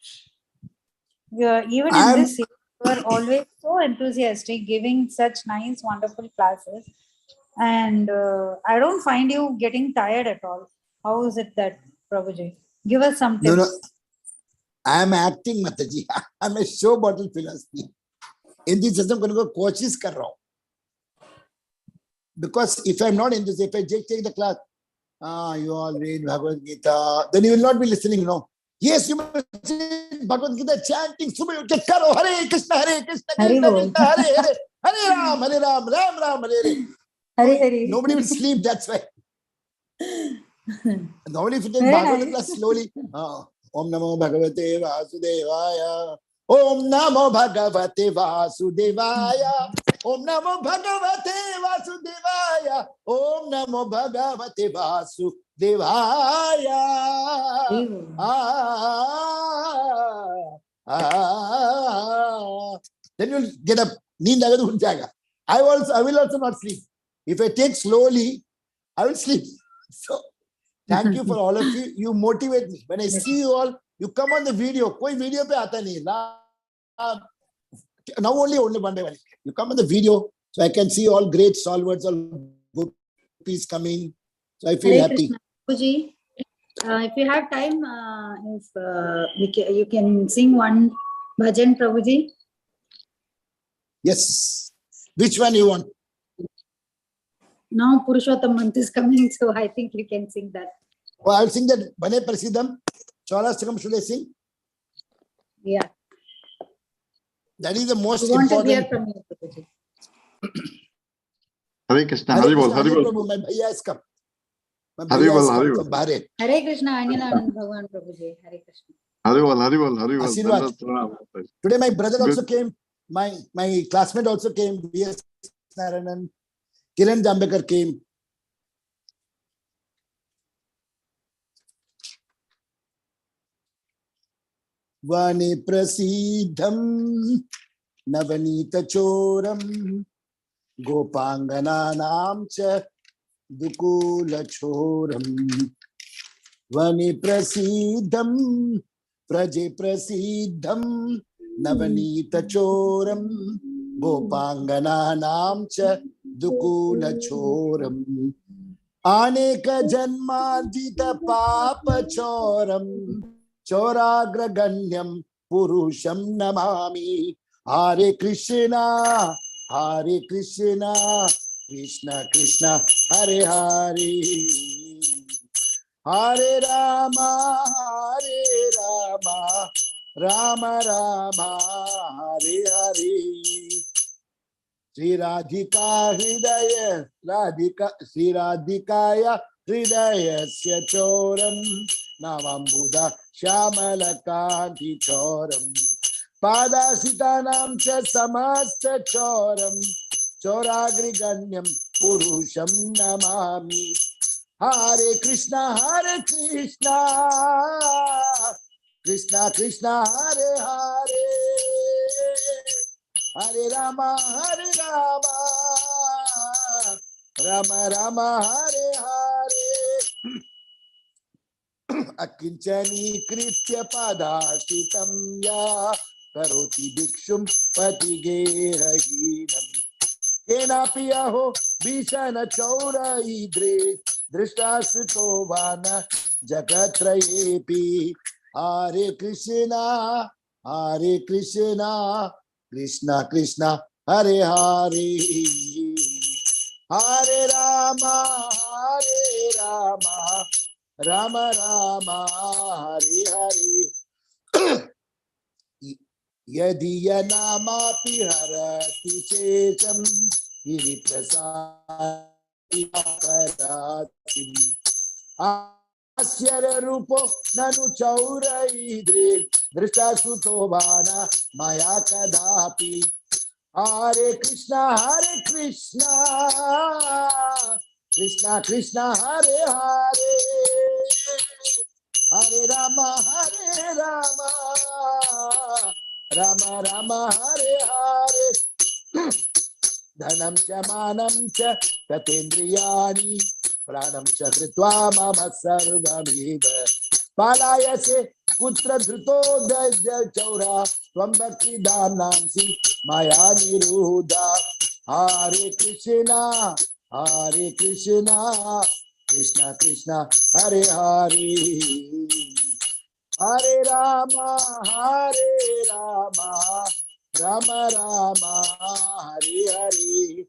Even in this, you are always so enthusiastic, giving such nice, wonderful classes. And I don't find you getting tired at all. How is it that, Prabhuji? Give us some tips. No. I am acting, Mataji. I am a show bottle philosophy. In this system, I am कोशिश कर रहा हूँ. Because if I am not in this, if I just take the class, you all read Bhagavad Gita, then you will not be listening, you know. Yes, you must read Bhagavad Gita chanting, Subha Utte Karo, Hare Krishna, Krishna Krishna, Hare Ram, Ram Ram, Hare. Nobody will sleep, that's why. Normally, if you take Bhagavad class slowly, Om Namo Bhagavate Vasudevaya, Om Namo Bhagavate Vasudevaya, Om Namo Bhagavate Vasudevaya, Om Namo Bhagavate Vasudevaya. Then you'll get up. I will also not sleep. If I take slowly, I will sleep. So thank you for all of you. You motivate me. When I see you all, you come on the video. Koi video pe aata nahi. Now only one by one. You come on the video, so I can see all great solvers, all gopis coming. So I feel happy. Prabhuji, if you have time, you can sing one bhajan, Prabhuji. Yes. Which one you want? Now Purushottam month is coming, so I think you can sing that. Oh, I'll sing that. Bane Prasidham. Chaurastakam should I sing? Yeah. That is the most We want important. to hear from you, Prabhuji. Hare Krishna, Haribol, Haribol. Prabhu, my bhaiya has come. My Haribol, bhaiya has come Haribol. from Bharet. Hare Krishna, Anjana Bhagavan Prabhuji. Hare Krishna. Haribol, Haribol, Haribol. Ashirwad. Today my brother also came. my classmate also came. V.S. Narayanan, Kiran Jambekar came. Vani prasidham navanita choram gopangananam cha dukula choram. Vani prasidham praje prasidham navanita choram gopangananam cha dukula choram. Aneka janmadita papa choram choragraganyam purusham namami. Hare Krishna, Krishna Krishna, Hare Hare, Hare Rama, Rama Rama, Hare Hare. Sri Radhika Hridaya, Sri Radhikaya Hridayasya choram Navam Buddha Shyamalakanti choram Padasitanam cha samasta choram Choragriganyam purusham namami. Hare Krishna, Krishna Krishna, Hare Hare, Hare Rama, Rama Rama, Hare Hare. Akinchani kritya padashitam ya karoti bhikshum patigehahinam. Kena piyaho bhishana chaura idre drishtasito vana jagatrayepi. Hare Krishna, Krishna Krishna, Hare Hare, Hare Rama, Rama Rama, Hare Hare. Yadi yanamapi harati chekam hiri prasādi karatim. Asyara rupo nanu chaura idre drishta suto vana maya kadapi. Hare Krishna, Krishna Krishna, Hare Hare, Hare Rama, Rama Rama, Hare Hare. Dhanam cha manam cha tatendriyani pranam cha kritva mama sarvameva. Palayase putra dhruto dajya chaura tvam bhakti dhanamsi maya niruddha. Hare Krishna, Krishna Krishna, Hare Hare, Hare Rama, Rama Rama, Hare Hare.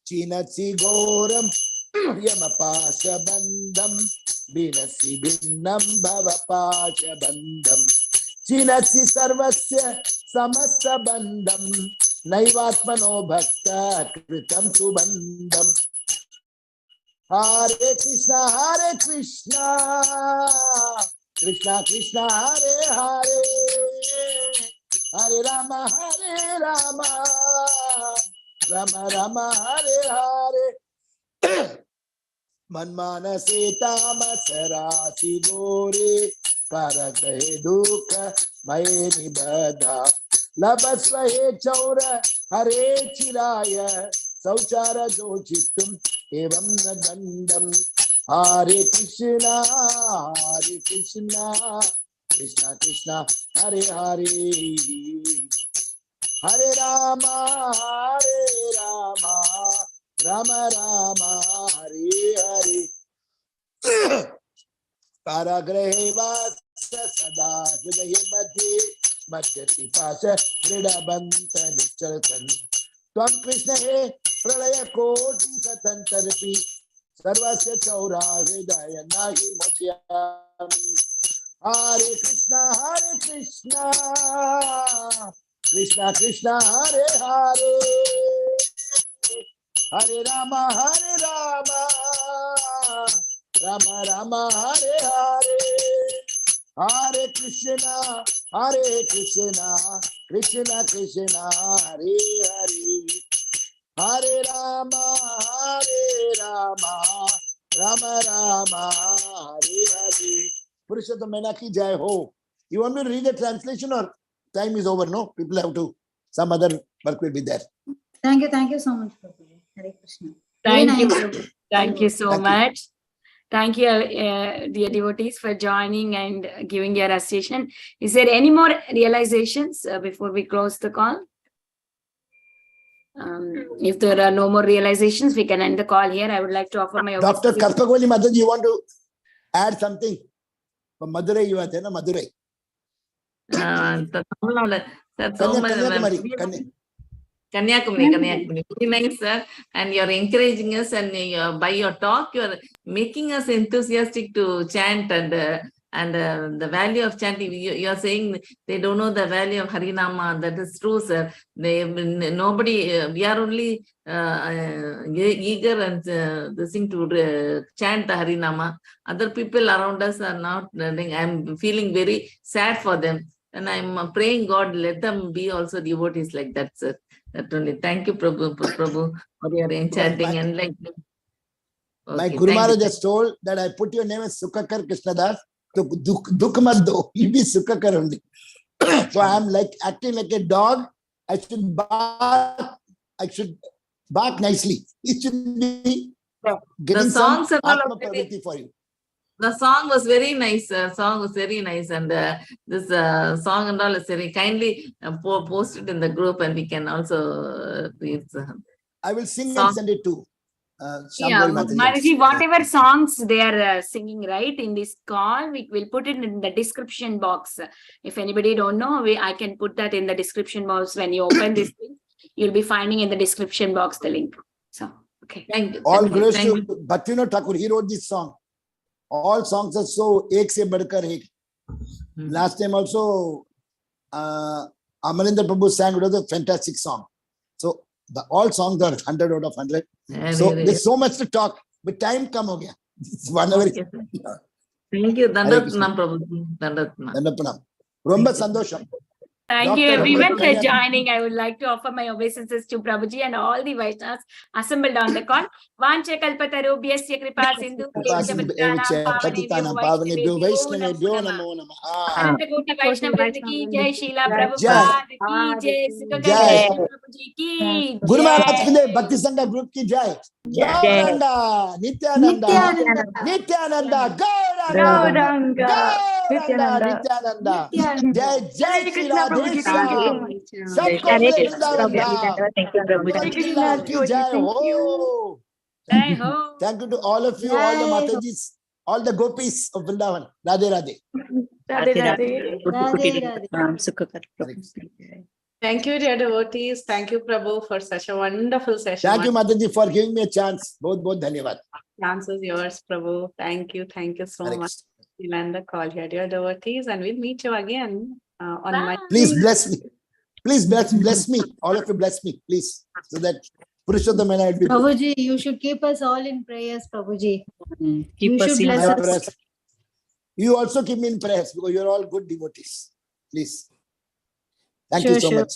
Chinatsi Goram Yamapasha Bandam Binasi Binnam Bhavapasha Bandam Chinatsi Sarvasva Samasta Bandam Naivatmano Bhakta Kritam Subandam. Hare Krishna, Krishna Krishna, Hare Hare, Hare Rama, Rama Rama, Hare Hare. Manmana Setama Sarasi Gore Karagahe Dukha Maye Nibadha Labasvahe Chaura Hare Chiraya Sauchara Jochitum Evam Nagandam. Hare Krishna, Krishna Krishna, Hare Hare, Hare Rama, Rama Rama, Hare Hare. Paragrahe vasa sada hridaya madhye madhyati pasha hridabanta nicharatan. Tvam Krishna he pralaya koti satantarpi sarvasya chaura hridaya nahi mochiyami. Hare Krishna, Krishna Krishna, Hare Hare, Hare Rama, Rama Rama, Hare Hare. Hare Krishna, Krishna Krishna, Hare Hare, Hare Rama, Rama Rama, Hare Hare. Purushottam Maina ki jai ho. You want me to read the translation or time is over? No, people have to. Some other work will be there. Thank you so much, Prabhuji. Hare Krishna. Thank you. Prabhu. Thank you so Thank you. much. Thank you, dear devotees, for joining and giving your association. Is there any more realizations before we close the call? If there are no more realizations, we can end the call here. I would like to offer my Dr. obeisance. Karpagoli Mataji, you want to add something? From Madurai, you are there, na? Madurai. Kanyakumari, very nice, sir. And you're encouraging us, and by your talk, you're making us enthusiastic to chant and the value of chanting. You're saying they don't know the value of Harinama. That is true, sir. Nobody, we are only eager and this thing to chant the Harinama. Other people around us are not. I'm feeling very sad for them. And I'm praying God, let them be also devotees like that, sir. That only. Thank you, Prabhu, for your enchanting and like. My Guru Maharaj just told that I put your name as Sukhakara Krishnadas. So dukh mat do. You be Sukhakara only. So I'm like acting like a dog. I should bark nicely. It should be getting some atma pravritti for you. The song was very nice. Song was very nice, and this song and all is very kindly post it in the group, and we can also read. I will sing and send it to. Yeah, Mataji, whatever songs they are singing right in this call, we will put it in the description box. If anybody don't know, I can put that in the description box. When you open this thing, you'll be finding in the description box the link. So, okay. Thank you. All glories to Bhaktivinoda Thakur. He wrote this song. All songs are so ek se badkar ek. Last time also, Amarendra Prabhu sang. It was a fantastic song. So all songs are 100 out of 100. So there's so much to talk, but time come ho gaya. It's 1 hour. Okay, thank you. Dandatnam Prabhu. Dandatnam. Romba sandosham. Thank you everyone for joining. I would like to offer my obeisances to Prabhuji and all the Vaishnavas assembled on the call. Vancha kalpatarubhyasya kripa sindhu patitanam pavanebhyo vaishnavebhyo namo namah. Anantakoti Vaishnava ki jai, Srila Prabhupada ki jai, Sukhakara Prabhuji ki Guru jai. Maharaj ki jai, Bhakti Sangha group ki jai. Gauranga, Nityananda, Nityananda, Gauranga, Nityananda, Jai Jai Shri Radhe Shyam. Sabko Vrindavan. Bhakti ki jai ho. Jai ho. Thank you to all of you, all the Matajis, all the gopis of Vrindavan. Radhe Radhe. Thank you, dear devotees. Thank you, Prabhu, for such a wonderful session. Thank you, Mataji, for giving me a chance. Bahut dhanyavad. Chance is yours, Prabhu. Thank you so much. We'll end the call here, dear devotees, and we'll meet you again on my. Please bless me. Please bless me. All of you bless me, please, so that Purushottam Maina will be. Prabhuji, you should keep us all in prayers, Prabhuji. Keep us in bless us. You also keep me in prayers because you're all good devotees. Please. Thank you so much.